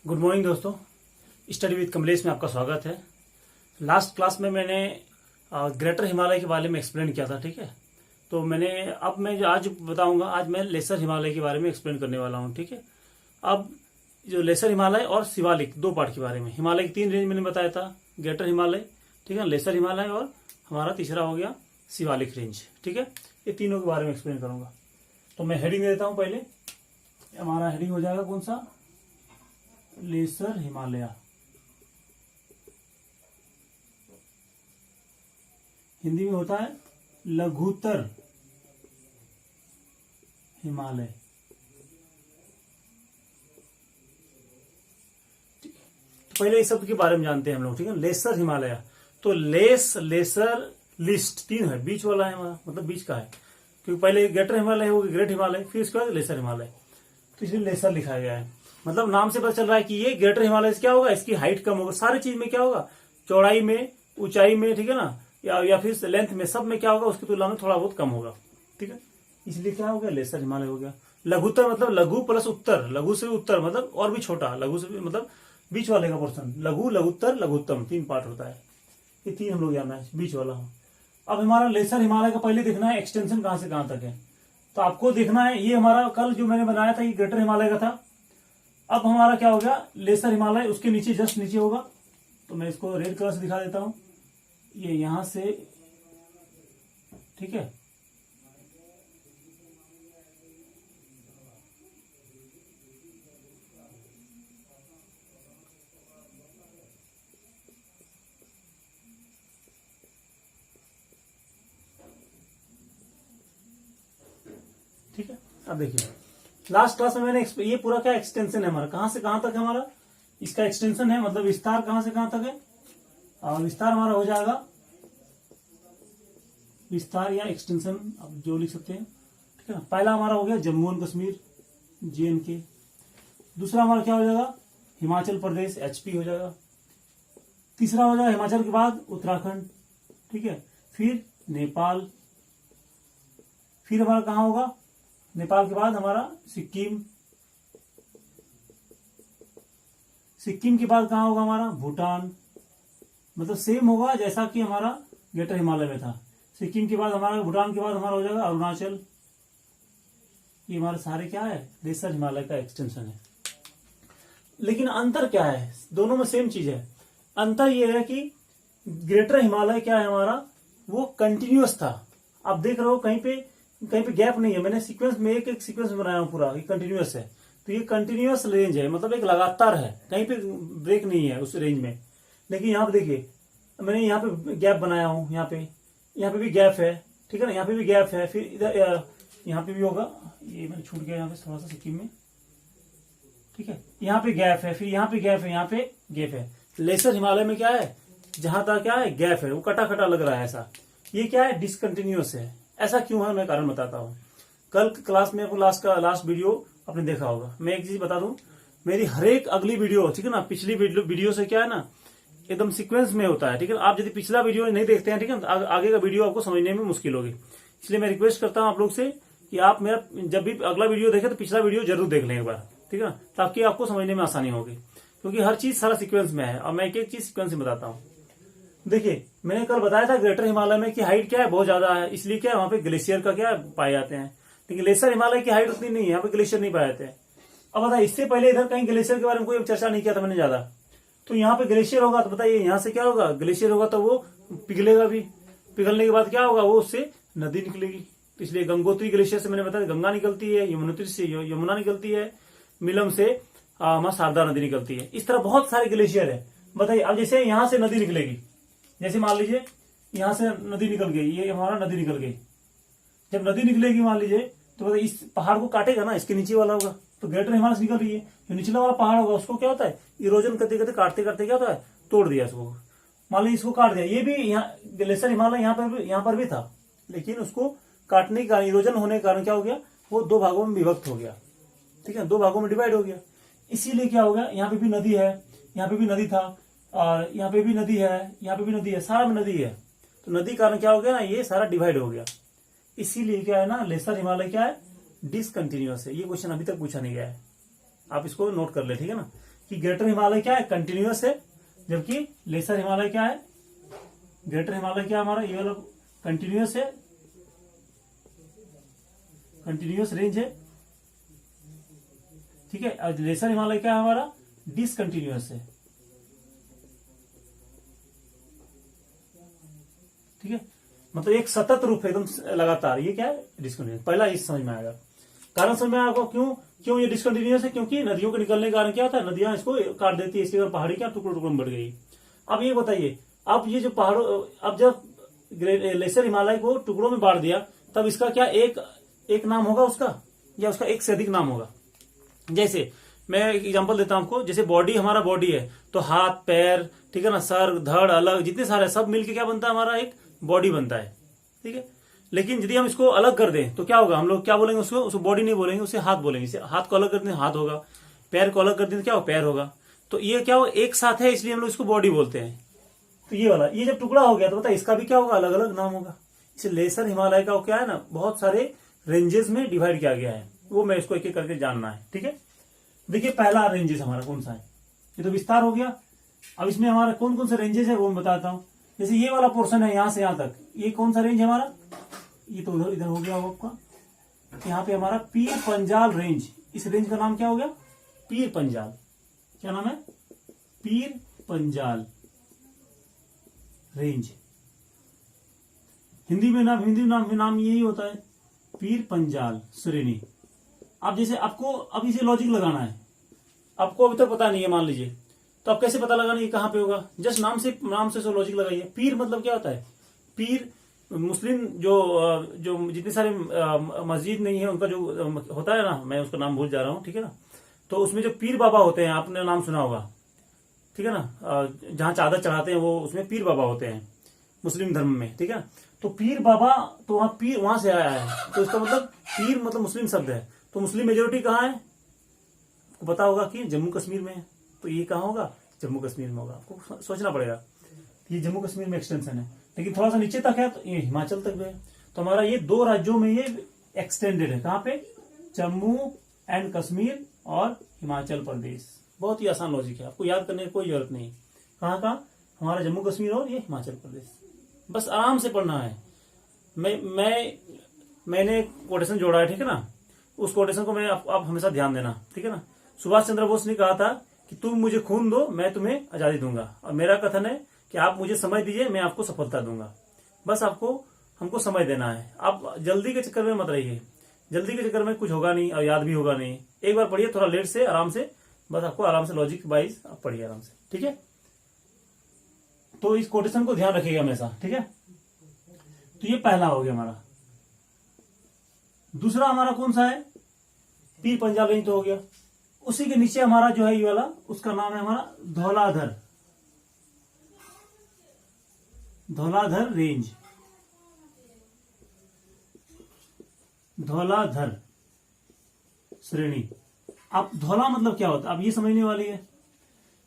Good morning दोस्तों। Study with Kamlesh में आपका स्वागत है। लास्ट क्लास में मैंने ग्रेटर हिमालय के बारे में एक्सप्लेन किया था, ठीक है। तो मैं जो आज बताऊंगा, आज मैं लेसर हिमालय के बारे में एक्सप्लेन करने वाला हूं, ठीक है। अब जो लेसर हिमालय और शिवालिक दो पार्ट के बारे में, हिमालय की 3 रेंज मैंने बताया था, ग्रेटर हिमालय, ठीक है, लेसर हिमालय और हमारा तीसरा हो गया शिवालिक रेंज, ठीक है। ये तीनों के बारे में एक्सप्लेन करूंगा। तो मैं हेडिंग देता हूं पहले। हमारा हेडिंग हो जाएगा कौन सा? लेसर हिमालय। हिंदी में होता है लघुत्तर हिमालय। तो पहले इस शब्द के बारे में जानते हैं हम लोग, ठीक है। लेसर हिमालय, तो लेसर लिस्ट 3 है, बीच वाला है हमारा, मतलब बीच का है, क्योंकि पहले ग्रेटर हिमालय होगी, ग्रेट हिमालय, फिर उसके बाद लेसर हिमालय, तो इसलिए लेसर लिखा गया है। मतलब नाम से पता चल रहा है कि ये ग्रेटर हिमालय से क्या होगा, इसकी हाइट कम होगा, सारी चीज में क्या होगा, चौड़ाई में, ऊंचाई में, ठीक है ना, या फिर लेंथ में, सब में क्या होगा, उसकी तुलना में थोड़ा बहुत कम होगा, ठीक है। इसलिए क्या हो गया, लेसर हिमालय हो गया। लघुत्तर मतलब लघु प्लस उत्तर, लघु से उत्तर मतलब और भी छोटा, लघु से मतलब बीच वाले का पोर्सन, लघु, लघुत्तर, लघुत्तम, 3 पार्ट होता है। ये 3 हम लोग जानना है, बीच वाला हो। अब हमारा लेसर हिमालय का पहले देखना है एक्सटेंशन कहां से कहां तक है। तो आपको देखना है, ये हमारा कल जो मैंने बनाया था ये ग्रेटर हिमालय का था। अब हमारा क्या हो गया, लेसर हिमालय उसके नीचे, जस्ट नीचे होगा। तो मैं इसको रेड कलर से दिखा देता हूं, ये यहां से, ठीक है, ठीक है। अब देखिए, लास्ट क्लास में मैंने ये पूरा क्या एक्सटेंशन है हमारा, कहां से कहां तक है हमारा, इसका एक्सटेंशन है, मतलब विस्तार कहां से कहां तक है। और विस्तार हमारा हो जाएगा, विस्तार या एक्सटेंशन आप जो लिख सकते हैं, ठीक है ना। पहला हमारा हो गया जम्मू एंड कश्मीर, JNK। दूसरा हमारा क्या हो जाएगा, हिमाचल प्रदेश, HP हो जाएगा। तीसरा हो जाएगा हिमाचल के बाद उत्तराखंड, ठीक है। फिर नेपाल, फिर हमारा कहां होगा, नेपाल के बाद हमारा सिक्किम, सिक्किम के बाद कहां होगा हमारा, भूटान। मतलब सेम होगा जैसा कि हमारा ग्रेटर हिमालय में था। सिक्किम के बाद हमारा, भूटान के बाद हमारा हो जाएगा अरुणाचल। ये हमारे सारे क्या है, लेसर हिमालय का एक्सटेंशन है। लेकिन अंतर क्या है, दोनों में सेम चीज है। अंतर यह है कि ग्रेटर हिमालय क्या है हमारा, वो कंटिन्यूअस था। आप देख रहे हो कहीं पे गैप नहीं है। मैंने सीक्वेंस में एक सीक्वेंस बनाया हूं पूरा, ये कंटिन्यूअस है। तो ये कंटिन्यूअस रेंज है, मतलब एक लगातार है, कहीं पे ब्रेक नहीं है उस रेंज में। लेकिन यहाँ पे देखिए, मैंने यहाँ पे गैप बनाया हूं, यहाँ पे भी गैप है, ठीक है ना, यहाँ पे भी गैप है, फिर इधर यहाँ पे भी होगा, ये मैंने छूट गया यहाँ पे थोड़ा सा सिक्किम में, ठीक है। यहाँ पे गैप है, फिर यहाँ पे गैप है, यहाँ पे गैप है। लेसर हिमालय में क्या है, जहां तक क्या है गैप है, वो कटा कटा लग रहा है ऐसा। ये क्या है, डिसकंटिन्यूअस है। ऐसा क्यों है, मैं कारण बताता हूँ। कल क्लास में आपको लास्ट वीडियो आपने देखा होगा। मैं एक चीज बता दूं, मेरी हर एक अगली वीडियो, ठीक है ना, पिछली वीडियो से क्या है ना, एकदम सीक्वेंस में होता है, ठीक है। आप यदि पिछला वीडियो नहीं देखते हैं, ठीक है, तो आगे का वीडियो आपको समझने में मुश्किल होगी। इसलिए मैं रिक्वेस्ट करता हूं आप लोग से कि आप मेरा जब भी अगला वीडियो देखें तो पिछला वीडियो जरूर देख लें एक बार, ठीक है ना, ताकि आपको समझने में आसानी होगी। क्योंकि हर चीज सारा सीक्वेंस में है, और मैं एक एक चीज सीक्वेंस में बताता हूँ। देखिए, मैंने कल बताया था ग्रेटर हिमालय में की हाइट क्या है, बहुत ज्यादा है, इसलिए क्या है, वहां पे ग्लेशियर का क्या पाए जाते हैं। लेकिन लेसर हिमालय की हाइट उतनी नहीं है, यहाँ पे ग्लेशियर नहीं पाए जाते हैं। अब बताइए, इससे पहले इधर कहीं ग्लेशियर के बारे में कोई चर्चा नहीं किया था मैंने ज्यादा। तो यहाँ पे ग्लेशियर होगा तो बताइए, यहाँ से क्या होगा, ग्लेशियर होगा तो वो पिघलेगा भी, पिघलने के बाद क्या होगा, वो उससे नदी निकलेगी। इसलिए गंगोत्री ग्लेशियर से मैंने बताया गंगा निकलती है, यमुनोत्री से यमुना निकलती है, मिलम से हमारा शारदा नदी निकलती है। इस तरह बहुत सारे ग्लेशियर है। बताइए, अब जैसे यहाँ से नदी निकलेगी, जैसे मान लीजिए यहां से नदी निकल गई, ये हमारा नदी निकल गई। जब नदी निकलेगी मान लीजिए, तो बताइए इस पहाड़ को काटेगा ना, इसके नीचे वाला होगा, तो ग्रेटर हिमालय से निकल रही है, जो निचला वाला पहाड़ होगा उसको क्या होता है, इरोजन करते करते काटते करते क्या होता है, तोड़ दिया इसको। मान लीजिए इसको काट दिया, ये भी यहाँ लेसर हिमालय यहाँ पर भी था, लेकिन उसको काटने के कारण, इरोजन होने के कारण क्या हो गया, वो 2 भागों में विभक्त हो गया, ठीक है, 2 भागों में डिवाइड हो गया। इसीलिए क्या हो गया, यहाँ पे भी नदी है, यहाँ पे भी नदी था, और यहाँ पे भी नदी है, यहाँ पे भी नदी है, सारा में नदी है। तो नदी कारण क्या हो गया ना, ये सारा डिवाइड हो गया। इसीलिए क्या है ना, लेसर हिमालय क्या है, डिसकंटिन्यूअस है। ये क्वेश्चन अभी तक पूछा नहीं गया है, आप इसको नोट कर ले, ठीक है ना, कि ग्रेटर हिमालय क्या है, कंटिन्यूअस है, जबकि लेसर हिमालय क्या है, ग्रेटर हिमालय क्या हमारा ये वाला कंटिन्यूअस है, कंटिन्यूअस रेंज है, ठीक है। और लेसर हिमालय क्या है हमारा, डिसकंटिन्यूअस है, ठीक है। मतलब एक सतत रूप है एकदम लगातार, ये क्या है, डिसकंटिन्यूअस। पहला इस समझ में आएगा, कारण समझ में आएगा आपको क्यों ये डिसकंटिन्यूअस है, क्योंकि नदियों के निकलने के कारण क्या होता है, नदियां इसको काट देती है, इसलिए पहाड़ी क्या टुकड़ों टुकड़ों में बढ़ गई। अब ये बताइए, अब ये जो पहाड़ों, अब जब लेसर हिमालय को टुकड़ों में बांट दिया, तब इसका क्या एक नाम होगा उसका, या उसका एक से अधिक नाम होगा। जैसे मैं एक एग्जांपल देता हूं आपको, जैसे बॉडी, हमारा बॉडी है तो हाथ पैर, ठीक है ना, सर धड़ अलग जितने सारे सब मिलके क्या बनता है, हमारा एक बॉडी बनता है, ठीक है। लेकिन यदि हम इसको अलग कर दें तो क्या होगा, हम लोग क्या बोलेंगे, उसको बॉडी नहीं बोलेंगे, उसे हाथ बोलेंगे। हाथ को अलग कर दें हाथ होगा, पैर को अलग कर दें तो क्या होगा, पैर होगा। तो ये क्या हो, एक साथ है, इसलिए हम लोग इसको बॉडी बोलते हैं। तो ये वाला, ये जब टुकड़ा हो गया तो बताइए इसका भी क्या होगा, अलग अलग नाम होगा। इसे लेसर हिमालय का क्या है ना, बहुत सारे रेंजेस में डिवाइड किया गया है, वो मैं इसको एक एक करके जानना है, ठीक है। देखिए पहला रेंजेस हमारा कौन सा है, ये तो विस्तार हो गया। अब इसमें हमारा कौन कौन से रेंजेस है वो मैं बताता हूँ। जैसे ये वाला पोर्शन है, यहां से यहां तक, ये कौन सा रेंज है हमारा, ये तो इधर हो गया होगा आपका। यहाँ पे हमारा पीर पंजाल रेंज, इस रेंज का नाम क्या हो गया, पीर पंजाल। क्या नाम है, पीर पंजाल रेंज। हिंदी नाम यही होता है, पीर पंजाल श्रेणी। अब जैसे आपको अब इसे लॉजिक लगाना है, आपको अभी तक पता नहीं है मान लीजिए, तो आप कैसे पता लगाना ये कहां पे होगा, जस्ट नाम से लॉजिक लगाइए। पीर मतलब क्या होता है, पीर मुस्लिम जो जितने सारे मस्जिद नहीं है उनका जो होता है ना, मैं उसका नाम भूल जा रहा हूँ, ठीक है ना। तो उसमें जो पीर बाबा होते हैं, आपने नाम सुना होगा, ठीक है ना, जहां चादर चढ़ाते हैं वो उसमें पीर बाबा होते हैं मुस्लिम धर्म में, ठीक है। तो पीर बाबा, तो वहां पीर वहां से आया है, तो इसका मतलब पीर मतलब मुस्लिम शब्द है। तो मुस्लिम मेजोरिटी कहाँ है, आपको पता होगा कि जम्मू कश्मीर में है, तो ये कहाँ होगा, जम्मू कश्मीर में होगा। आपको सोचना पड़ेगा, ये जम्मू कश्मीर में एक्सटेंशन है, लेकिन थोड़ा सा नीचे तक है, तो ये हिमाचल तक भी है। तो हमारा ये 2 राज्यों में ये एक्सटेंडेड है, कहाँ पे, जम्मू एंड कश्मीर और हिमाचल प्रदेश। बहुत ही आसान लॉजिक है, आपको याद करने की कोई जरूरत नहीं। कहाँ हमारा जम्मू कश्मीर और ये हिमाचल प्रदेश, बस आराम से पढ़ना है। मैंने कोटेशन जोड़ा है, ठीक है ना, उस कोटेशन को मैं आप हमेशा ध्यान देना, ठीक है ना। सुभाष चंद्र बोस ने कहा था कि तुम मुझे खून दो, मैं तुम्हें आजादी दूंगा, और मेरा कथन है कि आप मुझे समय दीजिए, मैं आपको सफलता दूंगा। बस हमको समय देना है। आप जल्दी के चक्कर में मत रहिए, जल्दी के चक्कर में कुछ होगा नहीं और याद भी होगा नहीं। एक बार पढ़िए थोड़ा लेट से, आराम से, बस आपको आराम से लॉजिक वाइज आप पढ़िए आराम से, ठीक है। तो इस कोटेशन को ध्यान रखिएगा हमेशा, ठीक है। तो ये पहला हो गया हमारा। दूसरा हमारा कौन सा है, पीर पंजाल रेंज तो हो गया। उसी के नीचे हमारा जो है ये वाला, उसका नाम है हमारा धौलाधर, धौलाधर रेंज, धौलाधर श्रेणी। अब धौला मतलब क्या होता है, अब ये समझने वाली है।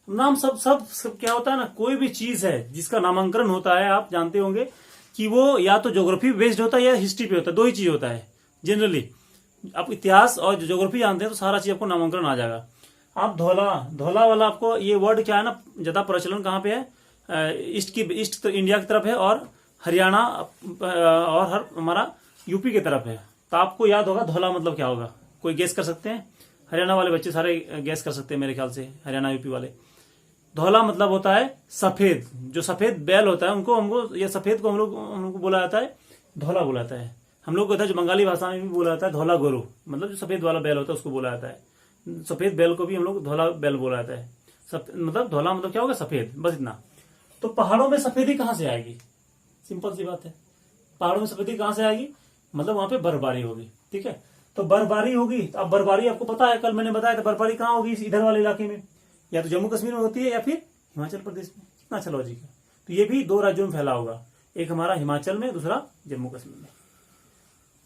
नाम सब क्या होता है ना, कोई भी चीज है जिसका नामांकन होता है, आप जानते होंगे कि वो या तो ज्योग्राफी बेस्ड होता है या हिस्ट्री पे होता है, 2 ही चीज होता है जनरली। आप इतिहास और ज्योग्राफी जानते हैं तो सारा चीज आपको नामांकन आ जाएगा। आप धौला वाला, आपको ये वर्ड क्या है ना, ज्यादा प्रचलन कहाँ पे है, ईस्ट इंडिया की तरफ है, और हरियाणा और हमारा यूपी की तरफ है। तो आपको याद होगा धौला मतलब क्या होगा, कोई गेस कर सकते हैं, हरियाणा वाले बच्चे सारे गैस कर सकते हैं मेरे ख्याल से, हरियाणा यूपी वाले। धौला मतलब होता है सफेद, जो सफेद बैल होता है हमको या सफेद को हम लोग बोला जाता है धौला बोला जाता है। हम लोग जो बंगाली भाषा में भी बोला जाता है धौला गोरू, मतलब जो सफेद वाला बैल होता है उसको बोला जाता है। सफेद बैल को भी हम लोग धौला बैल बोला जाता है। मतलब धौला मतलब क्या होगा, सफेद, बस इतना। तो पहाड़ों में सफेदी कहां से आएगी, सिंपल सी बात है, पहाड़ों में सफेदी कहां से आएगी, मतलब वहां पे बर्फबारी होगी, ठीक है। तो बर्फबारी होगी, तो अब बर्फबारी आपको पता है, कल मैंने बताया था, बर्फबारी कहाँ होगी, इधर वाले इलाके में, या तो जम्मू कश्मीर में होती है या फिर हिमाचल प्रदेश में। कितना अच्छा लॉजिक है। तो ये भी 2 राज्यों में फैला होगा, एक हमारा हिमाचल में, दूसरा जम्मू कश्मीर में।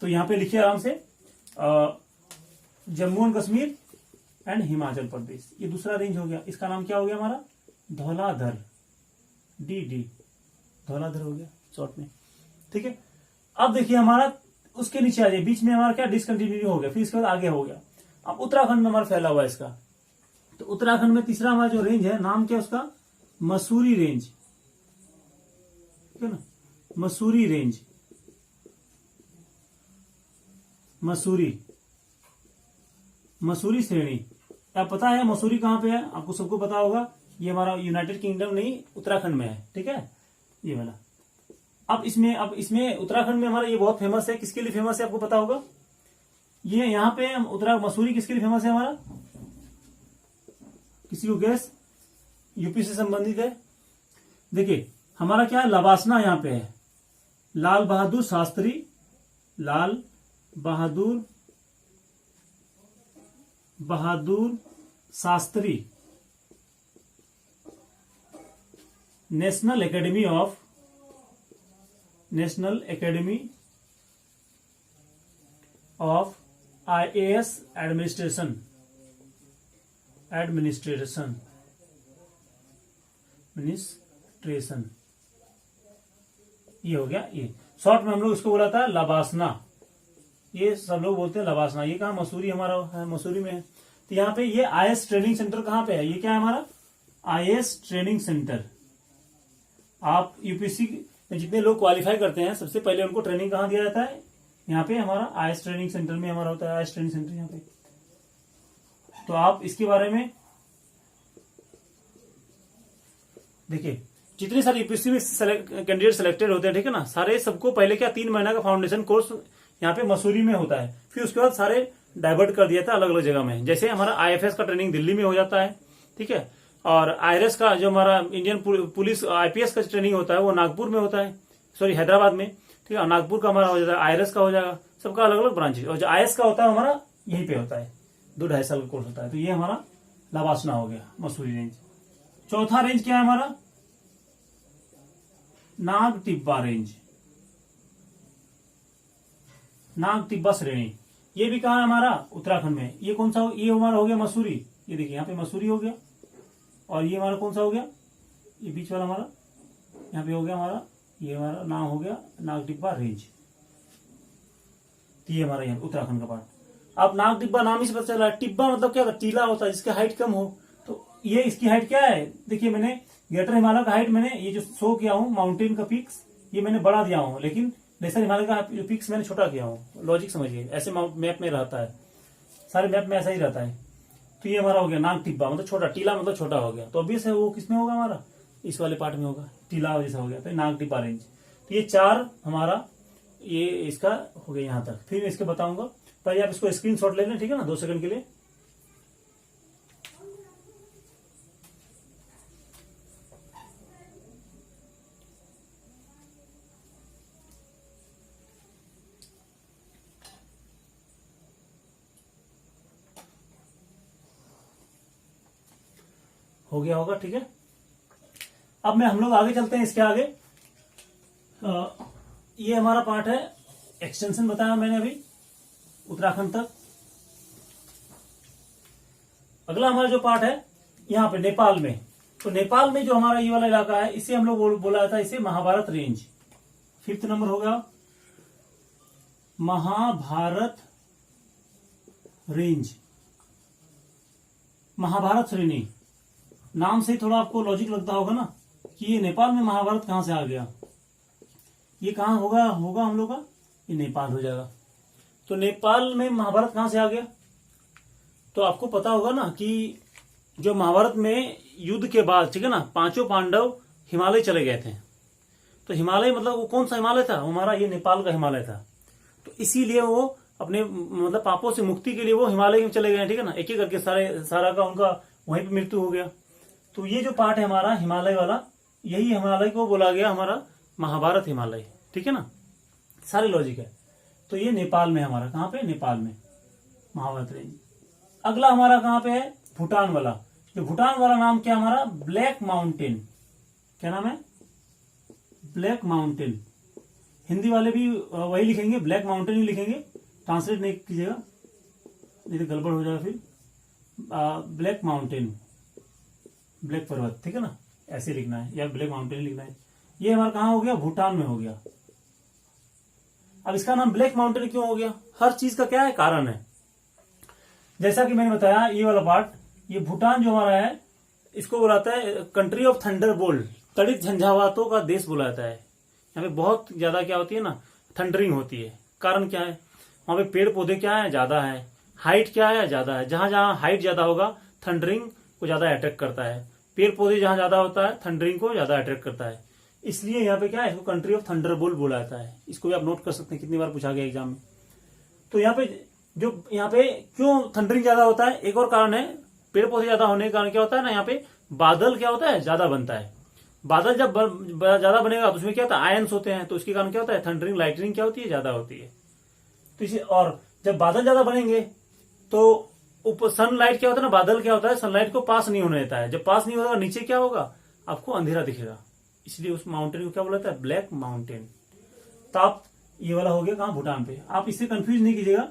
तो यहाँ पे लिखिए आराम से, जम्मू एंड कश्मीर एंड हिमाचल प्रदेश, ये दूसरा रेंज हो गया। इसका नाम क्या हो गया हमारा, धौलाधर, डी धौलाधर हो गया शॉर्ट में, ठीक है। अब देखिए हमारा उसके नीचे आ जाए, बीच में हमारा क्या डिसकंटिन्यू हो गया, फिर इसके बाद आगे हो गया। अब उत्तराखंड में हमारा फैला हुआ है इसका, तो उत्तराखंड में तीसरा हमारा जो रेंज है, नाम क्या है उसका, मसूरी रेंज, ठीक है ना, मसूरी रेंज, मसूरी श्रेणी। अब पता है मसूरी कहां पे है, आपको सबको पता होगा, ये हमारा यूनाइटेड किंगडम नहीं, उत्तराखंड में है, ठीक है, ये वाला। अब इसमें उत्तराखंड में हमारा ये बहुत फेमस है, किसके लिए फेमस है आपको पता होगा, ये यहाँ पे मसूरी किसके लिए फेमस है हमारा, किसी को गैस, यूपी से संबंधित है। देखिए हमारा क्या है, लवासना यहाँ पे है, Lal Bahadur Shastri National Academy of IAS administration, ये हो गया। ये शॉर्ट में हम लोग इसको बोला था लवासना, ये सब लोग बोलते हैं लवासना। ये कहा, मसूरी हमारा है, मसूरी में है। तो यहाँ पे ये IAS ट्रेनिंग सेंटर कहाँ पे है, ये क्या है हमारा, IAS ट्रेनिंग सेंटर। आप यूपीएससी में जितने लोग क्वालिफाई करते हैं, सबसे पहले उनको ट्रेनिंग कहाँ दिया जाता है, यहाँ पे हमारा IAS ट्रेनिंग सेंटर में हमारा होता है, IAS ट्रेनिंग सेंटर यहाँ पे। तो आप इसके बारे में देखिए, जितने सारे यूपीएससी में कैंडिडेट सिलेक्टेड होते हैं, ठीक है ना, सारे सबको पहले क्या 3 महीना का फाउंडेशन कोर्स यहाँ पे मसूरी में होता है, फिर उसके बाद सारे डाइवर्ट कर दिया था अलग अलग जगह में। जैसे हमारा IFS का ट्रेनिंग दिल्ली में हो जाता है, ठीक है, और IRS का जो हमारा इंडियन पुलिस IPS का ट्रेनिंग होता है वो नागपुर में होता है, सॉरी हैदराबाद में, ठीक है, नागपुर का हमारा हो जाता है, IRS का हो जाएगा, सबका अलग अलग ब्रांच है। और जो IAS का होता है हमारा यहीं पे होता है, 2-2.5 साल का कोर्स होता है। तो ये हमारा लवासना हो गया, मसूरी रेंज। चौथा रेंज क्या है हमारा, नाग टिब्बा श्रेणी। ये भी कहा है हमारा, उत्तराखंड में। ये कौन सा, ये हमारा हो गया मसूरी, ये देखिए यहाँ पे मसूरी हो गया, और ये हमारा कौन सा हो गया, ये बीच वाला हमारा यहाँ पे हो गया हमारा, ये हमारा नाम हो गया नाग टिब्बा रेंज। तो ये हमारा यहाँ उत्तराखंड का पार्ट। अब नाग टिब्बा नाम ही से पता चला, टिब्बा मतलब क्या होता है, टीला होता है जिसकी हाइट कम हो। तो ये इसकी हाइट क्या है, देखिए मैंने ग्रेटर हिमालय का हाइट मैंने ये जो शो किया हूँ, माउंटेन का पिक्स ये मैंने बड़ा दिया हूँ, लेकिन लेसर हिमालय का पिक्स मैंने छोटा किया हूँ। लॉजिक समझिए, ऐसे मैप में रहता है, सारे मैप में ऐसा ही रहता है। तो ये हमारा हो गया नाग टिब्बा, मतलब छोटा, टीला मतलब छोटा हो गया। तो ऑब्वियस है वो किसमें होगा, हमारा इस वाले पार्ट में होगा, टीला जैसा हो गया, तो नाग टिब्बा रेंज। तो ये 4 हमारा ये इसका हो गया यहाँ तक, फिर इसके बताऊंगा। पहले आप इसको स्क्रीनशॉट ले लें, ठीक है ना, 2 सेकंड के लिए। हो गया होगा, ठीक है। अब हम लोग आगे चलते हैं, इसके आगे ये हमारा पार्ट है, एक्सटेंशन बताया मैंने अभी उत्तराखंड तक। अगला हमारा जो पार्ट है यहाँ पे नेपाल में, तो नेपाल में जो हमारा ये वाला इलाका है, इसे हम लोग बोला जाता है इसे महाभारत रेंज। 5th नंबर होगा महाभारत रेंज, महाभारत श्रेणी। नाम से थोड़ा आपको लॉजिक लगता होगा ना कि ये नेपाल में महाभारत कहां से आ गया, ये कहां होगा हम लोग का, ये नेपाल हो जाएगा। तो नेपाल में महाभारत कहां से आ गया, तो आपको पता होगा ना कि जो महाभारत में युद्ध के बाद, ठीक है ना, 5 पांडव हिमालय चले गए थे। तो हिमालय मतलब वो कौन सा हिमालय था, हमारा ये नेपाल का हिमालय था। तो इसीलिए वो अपने मतलब पापों से मुक्ति के लिए वो हिमालय में चले गए, ठीक है ना, एक एक करके सारा का उनका वहीं पे मृत्यु हो गया। तो ये जो पार्ट है हमारा हिमालय वाला, यही हिमालय को बोला गया हमारा महाभारत हिमालय, ठीक है ना, सारे लॉजिक है। तो ये नेपाल में हमारा, कहां पे, नेपाल में महाभारत रेंज। अगला हमारा कहां पे है, भूटान वाला। जो भूटान वाला नाम क्या हमारा, ब्लैक माउंटेन। क्या नाम है, ब्लैक माउंटेन। हिंदी वाले भी वही लिखेंगे, ब्लैक माउंटेन ही लिखेंगे, ट्रांसलेट नहीं कीजिएगा, नहीं तो गड़बड़ हो जाएगा फिर। ब्लैक माउंटेन, ब्लैक पर्वत, ठीक है ना, ऐसे लिखना है, या ब्लैक माउंटेन लिखना है। ये हमारा कहां हो गया, भूटान में हो गया। अब इसका नाम ब्लैक माउंटेन क्यों हो गया, हर चीज का क्या है कारण है। जैसा कि मैंने बताया, ये वाला पार्ट ये भूटान जो हमारा है इसको बुलाता है कंट्री ऑफ थंडरबोल्ट, तड़ित झंझावातों का देश बुलाता है। यहाँ पे बहुत ज्यादा क्या होती है ना, थंडरिंग होती है। कारण क्या है, वहां पे पेड़ पौधे क्या है, ज्यादा है, हाइट क्या है, ज्यादा है। जहां जहां हाइट ज्यादा होगा थंडरिंग को ज्यादा अट्रैक्ट करता है, पेड़ पौधे जहां ज्यादा होता है थंडरिंग को ज्यादा अट्रैक्ट करता है। इसलिए यहाँ पे क्या है, इसको कंट्री ऑफ थंडरबोल्ट बोला जाता है। इसको भी आप नोट कर सकते हैं, कितनी बार पूछा गया एग्जाम में। तो यहाँ पे क्यों थंडरिंग ज्यादा होता है, एक और कारण है, पेड़ पौधे ज्यादा होने के कारण क्या होता है ना, यहाँ पे बादल क्या होता है, ज्यादा बनता है। बादल जब ज्यादा बनेगा तो उसमें क्या होता है, आयंस होते हैं, तो इसके कारण क्या होता है, थंडरिंग लाइटनिंग क्या होती है, ज्यादा होती है। तो इसे, और जब बादल ज्यादा बनेंगे तो ऊपर सनलाइट क्या होता है ना, बादल क्या होता है, सनलाइट को पास नहीं होने देता है। जब पास नहीं होगा नीचे क्या होगा, आपको अंधेरा दिखेगा। इसलिए उस माउंटेन को क्या बोला जाता है, ब्लैक माउंटेन। तो आप ये वाला हो गया कहां, भूटान पे। आप इससे कंफ्यूज नहीं कीजिएगा,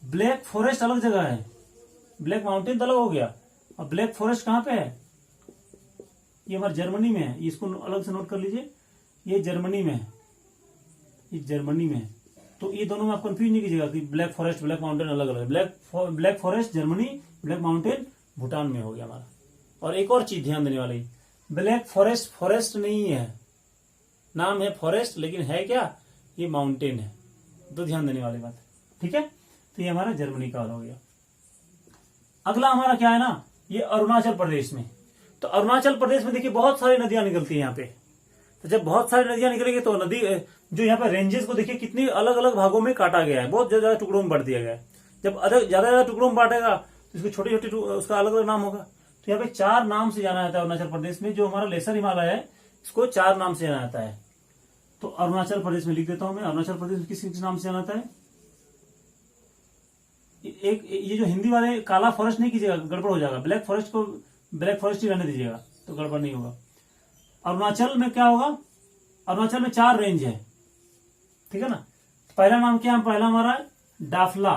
ब्लैक फॉरेस्ट अलग जगह है, ब्लैक माउंटेन तो अलग हो गया। और ब्लैक फॉरेस्ट कहां पे है, ये हमारे जर्मनी में है। इसको अलग से नोट कर लीजिए, ये जर्मनी में है, ये जर्मनी में है। तो ये दोनों में आप कंफ्यूज नहीं कीजिएगा कि ब्लैक फॉरेस्ट ब्लैक माउंटेन अलग अलग। Black forest Germany, black mountain Bhutan में हो गया हमारा। और एक और चीज ध्यान देने वाली, ब्लैक फॉरेस्ट फॉरेस्ट नहीं है, नाम है फॉरेस्ट लेकिन है क्या, ये माउंटेन है। तो ध्यान देने वाली बात, ठीक है। तो ये हमारा जर्मनी का हो गया। अगला हमारा क्या है ना, ये अरुणाचल प्रदेश में। तो अरुणाचल प्रदेश में देखिए बहुत सारी नदियां निकलती है यहाँ पे। तो जब बहुत सारी नदियां निकलेगी तो नदी जो यहाँ पे रेंजेस को देखिए कितनी अलग अलग भागों में काटा गया है, बहुत ज्यादा टुकड़ों में बांट दिया गया है। जब ज्यादा टुकड़ों में बांटेगा तो इसको छोटे छोटे उसका अलग अलग नाम होगा। तो यहाँ पे 4 नाम से जाना जाता है अरुणाचल प्रदेश में। जो हमारा लेसर हिमालय है इसको 4 नाम से जाना जाता है। तो अरुणाचल प्रदेश में लिख देता हूं मैं, अरुणाचल प्रदेश में किस नाम से जाना जाता है। एक ये जो हिंदी वाले काला फॉरेस्ट नहीं कीजिएगा, गड़बड़ हो जाएगा। ब्लैक फॉरेस्ट को ब्लैक फॉरेस्ट ही रहने दीजिएगा तो गड़बड़ नहीं होगा। अरुणाचल में क्या होगा, अरुणाचल में 4 रेंज है, ठीक है ना। पहला नाम क्या है, पहला हमारा डाफला,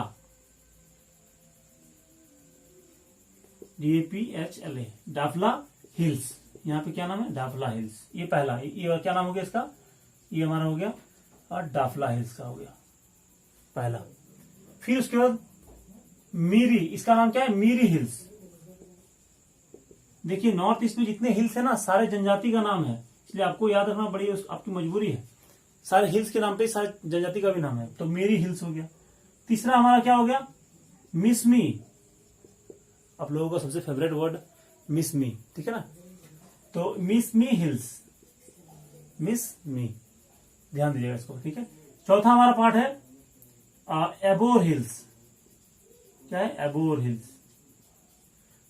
DAPHLA, डाफला हिल्स। यहाँ पे क्या नाम है, डाफला हिल्स। ये पहला, ये क्या नाम हो गया इसका, ये हमारा हो गया और डाफला हिल्स का हो गया पहला। फिर उसके बाद मीरी, इसका नाम क्या है, मीरी हिल्स। देखिए नॉर्थ ईस्ट में जितने हिल्स है ना सारे जनजाति का नाम है, इसलिए आपको याद रखना बड़ी आपकी मजबूरी है। सारे हिल्स के नाम पे सारे जनजाति का भी नाम है। तो मीरी हिल्स हो गया। तीसरा हमारा क्या हो गया, मिसमी। आप लोगों का सबसे फेवरेट वर्ड मिसमी, ठीक है ना। तो मिसमी हिल्स, मिसमी, ध्यान दीजिएगा इसको, ठीक है। चौथा हमारा पार्ट है एबोर हिल्स। क्या है, एबोर हिल्स।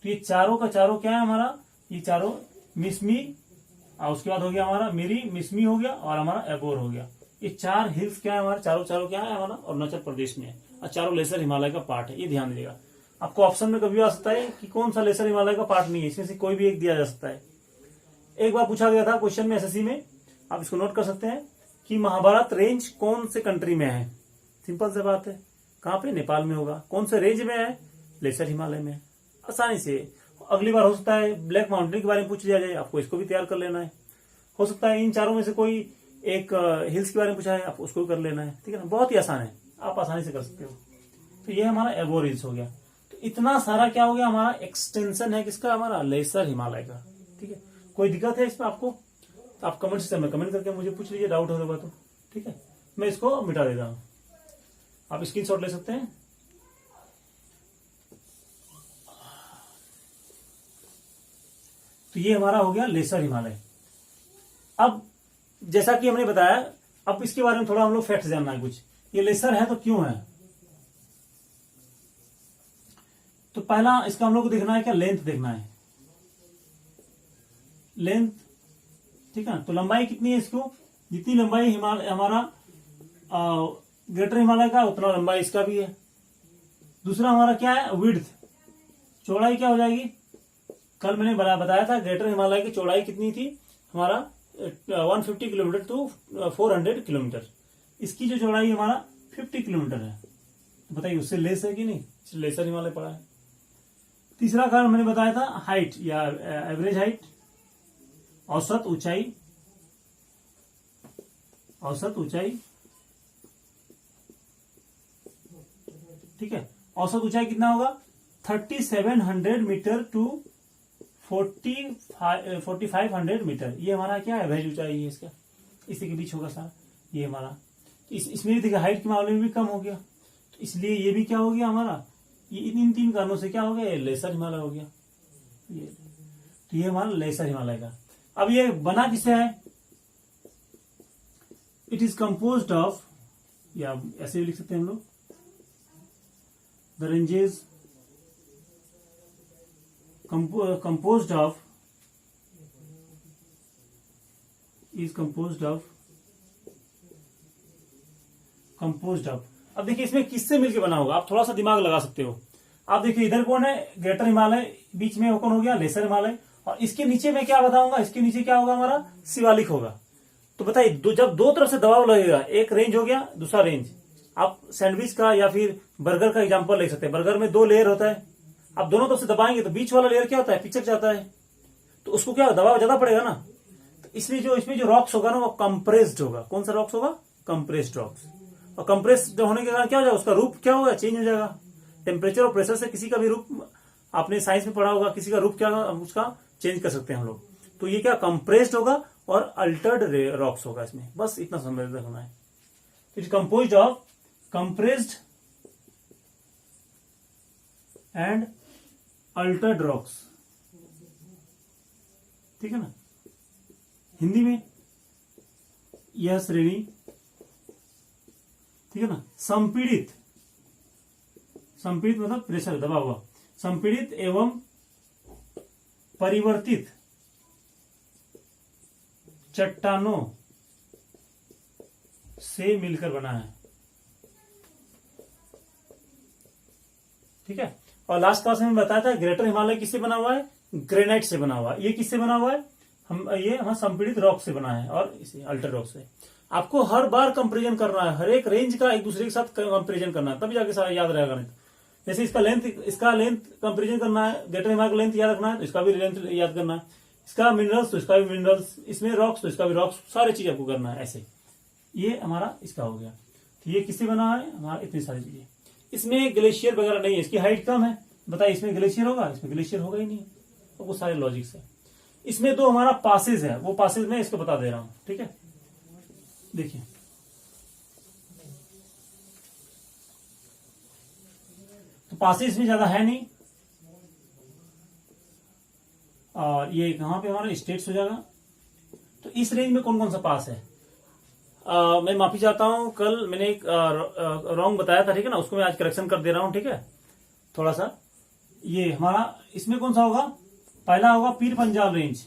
तो ये चारों का चारों क्या है हमारा, ये चारों मिसमी, और उसके बाद हो गया हमारा मेरी, मिसमी हो गया और हमारा एबोर हो गया। ये 4 हिल्स क्या है हमारे, चारों क्या है हमारा अरुणाचल प्रदेश में है। और चारों लेसर हिमालय का पार्ट है, ये ध्यान दीजिएगा। आपको ऑप्शन में कभी आ सकता है कि कौन सा लेसर हिमालय का पार्ट नहीं है, इसमें से कोई भी एक दिया जा सकता है। एक बार पूछा गया था क्वेश्चन में SSC में, आप इसको नोट कर सकते हैं कि महाभारत रेंज कौन से कंट्री में है। सिंपल से बात है, कहां पे, नेपाल में होगा। कौन से रेंज में है, लेसर हिमालय में है। आसानी से अगली बार हो सकता है ब्लैक माउंटेन के बारे में पूछ लिया जाए, आपको इसको भी तैयार कर लेना है। हो सकता है इन चारों में से कोई एक हिल्स के बारे में पूछा है, आप उसको कर लेना है, ठीक है ना। बहुत ही आसान है, आप आसानी से कर सकते हो। तो ये हमारा एबोर हिल्स हो गया। तो इतना सारा क्या हो गया, हमारा एक्सटेंशन है किसका, हमारा लेसर हिमालय का, ठीक है। कोई दिक्कत है इसमें आपको तो आप कमेंट सेक्शन में कमेंट करके मुझे पूछ लीजिए, डाउट होगा तो, ठीक है। मैं इसको मिटा देता हूं, आप स्क्रीनशॉट ले सकते हैं। तो ये हमारा हो गया लेसर हिमालय। अब जैसा कि हमने बताया, अब इसके बारे में थोड़ा हम लोग फैक्ट जानना है कुछ। ये लेसर है तो क्यों है। तो पहला इसका हम लोग को देखना है क्या, लेंथ देखना है, लेंथ, ठीक है ना। तो लंबाई कितनी है इसको, जितनी लंबाई हिमालय हमारा ग्रेटर हिमालय का उतना लंबाई इसका भी है। दूसरा हमारा क्या है, विड्थ, चौड़ाई क्या हो जाएगी। कल मैंने बताया था ग्रेटर हिमालय की चौड़ाई कितनी थी हमारा 150 किलोमीटर टू 400 किलोमीटर। इसकी जो चौड़ाई हमारा 50 किलोमीटर है। तो बताइए उससे लेस है कि नहीं, लेसर हिमालय पड़ा है। तीसरा कारण मैंने बताया था हाइट या एवरेज हाइट, औसत ऊंचाई, औसत ऊंचाई, ठीक है। औसत ऊंचाई कितना होगा, 3700 मीटर टू 4500 मीटर, ये हमारा क्या है, वैल्यू चाहिए इसका, इसी के बीच होगा सारा ये हमारा। इसमें भी देखिए हाइट के मामले में भी कम हो गया, तो इसलिए ये भी क्या हो गया हमारा, ये इन तीन कारणों से क्या हो गया, लेसर हिमालय हो गया ये। तो ये हमारा लेसर हिमालय का। अब ये बना किससे है, इट इज कंपोज्ड ऑफ, या ऐसे भी लिख सकते हैं हम लोग, द रेंजेस composed of अब देखिए इसमें किससे मिलकर बना होगा, आप थोड़ा सा दिमाग लगा सकते हो। आप देखिए इधर कौन है, ग्रेटर हिमालय, बीच में कौन हो गया, लेसर हिमालय, और इसके नीचे में क्या बताऊंगा, इसके नीचे क्या होगा हमारा, शिवालिक होगा। तो बताइए जब दो तरफ से दबाव लगेगा, एक रेंज हो गया, दूसरा रेंज। आप सैंडविच का या फिर बर्गर का एग्जांपल ले सकते हैं, बर्गर में 2 लेयर होता है, आप दोनों तरफ से दबाएंगे तो बीच वाला लेयर क्या होता है, पिचक जाता है, तो उसको क्या दबाव ज्यादा पड़ेगा ना, तो इसलिए इसमें जो रॉक्स होगा ना वो कंप्रेस्ड होगा। कौन सा रॉक्स होगा, कंप्रेस्ड रॉक्स। और कंप्रेस्ड होने के कारण क्या हो जाएगा, उसका रूप क्या होगा, चेंज हो जाएगा। टेम्परेचर और प्रेशर से किसी का भी रूप, आपने साइंस में पढ़ा होगा, किसी का रूप क्या होगा, उसका चेंज कर सकते हैं हम लोग। तो ये क्या कंप्रेस्ड होगा और अल्टर्ड रॉक्स होगा इसमें, बस इतना समझ रखना है। It is composed of compressed and Altered rocks, ठीक है ना। हिंदी में यह श्रेणी, ठीक है ना, संपीड़ित मतलब प्रेशर दबा हुआ, संपीड़ित एवं परिवर्तित चट्टानों से मिलकर बना है, ठीक है। और लास्ट क्लास में बताया था ग्रेटर हिमालय किससे बना हुआ है, ग्रेनाइट से बना हुआ है। ये किससे बना हुआ है, ये हमारा संपीड़ित रॉक से बना है और इसे अल्टर रॉक से। आपको हर बार कंपेरिजन करना है, हर एक रेंज का एक दूसरे के साथ कंपेरिजन करना है, तभी जाके सारा याद रहेगा गणित। जैसे इसका लेंथ कंपेरिजन करना है, ग्रेटर हिमालय का लेंथ याद रखना है तो इसका भी लेंथ याद करना है, इसका मिनरल्स तो इसका भी मिनरल्स, इसमें रॉक्स तो इसका भी रॉक्स, सारी चीज आपको करना है ऐसे। ये हमारा इसका हो गया। तो ये किससे बना है, हमारा इतनी सारी चीजें। इसमें ग्लेशियर वगैरह नहीं है, इसकी हाइट कम है, बताइए इसमें ग्लेशियर होगा, इसमें ग्लेशियर होगा ही नहीं, तो वो सारे लॉजिक्स है। इसमें 2 हमारा पासेज है, वो पासेज में इसको बता दे रहा हूं, ठीक है। देखिए तो पासेज इसमें ज्यादा है नहीं, और ये कहां पे हमारा स्टेट्स हो जाएगा। तो इस रेंज में कौन कौन सा पास है, मैं माफी चाहता हूं, कल मैंने एक रॉन्ग बताया था, ठीक है ना, उसको मैं आज करेक्शन कर दे रहा हूं, ठीक है। थोड़ा सा ये हमारा इसमें कौन सा होगा, पहला होगा पीर पंजाल रेंज,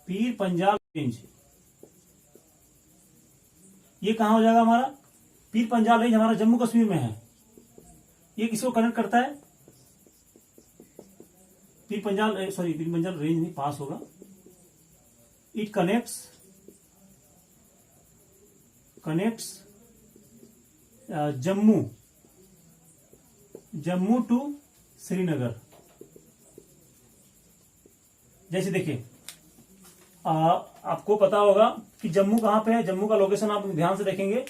पीर पंजाल रेंज। ये कहां हो जाएगा हमारा, पीर पंजाल रेंज हमारा जम्मू कश्मीर में है। ये किसको कनेक्ट करता है, पीर पंजाल रेंज नहीं, पास होगा। It connects Jammu to Srinagar. जैसे देखिए आपको पता होगा कि जम्मू कहां पे है, जम्मू का लोकेशन आप ध्यान से देखेंगे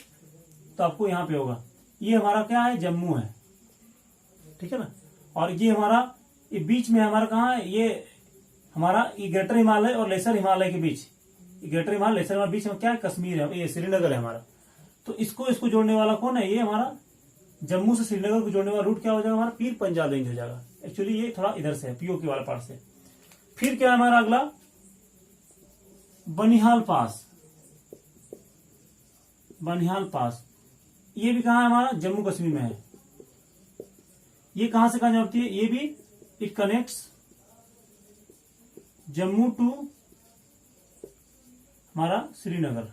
तो आपको यहां पे होगा, ये हमारा क्या है, जम्मू है, ठीक है ना। और ये हमारा ये बीच में हमारा कहां है, ये हमारा ये ग्रेटर हिमालय और लेसर हिमालय के बीच, ग्रेटर हिमालय लेसर हिमालय बीच में क्या है, कश्मीर है, ये श्रीनगर है हमारा। तो इसको जोड़ने वाला कौन है, ये हमारा जम्मू से श्रीनगर को जोड़ने वाला रूट क्या हो जाएगा, हमारा पीर पंजाल रेंज हो जाएगा। एक्चुअली ये थोड़ा इधर से है, पीओके वाला पार्ट से। फिर क्या है हमारा अगला, बनिहाल पास, बनिहाल पास, ये भी कहां है हमारा, जम्मू कश्मीर में है। ये कहां से कहां जाती है, ये भी इट कनेक्ट्स जम्मू टू हमारा श्रीनगर।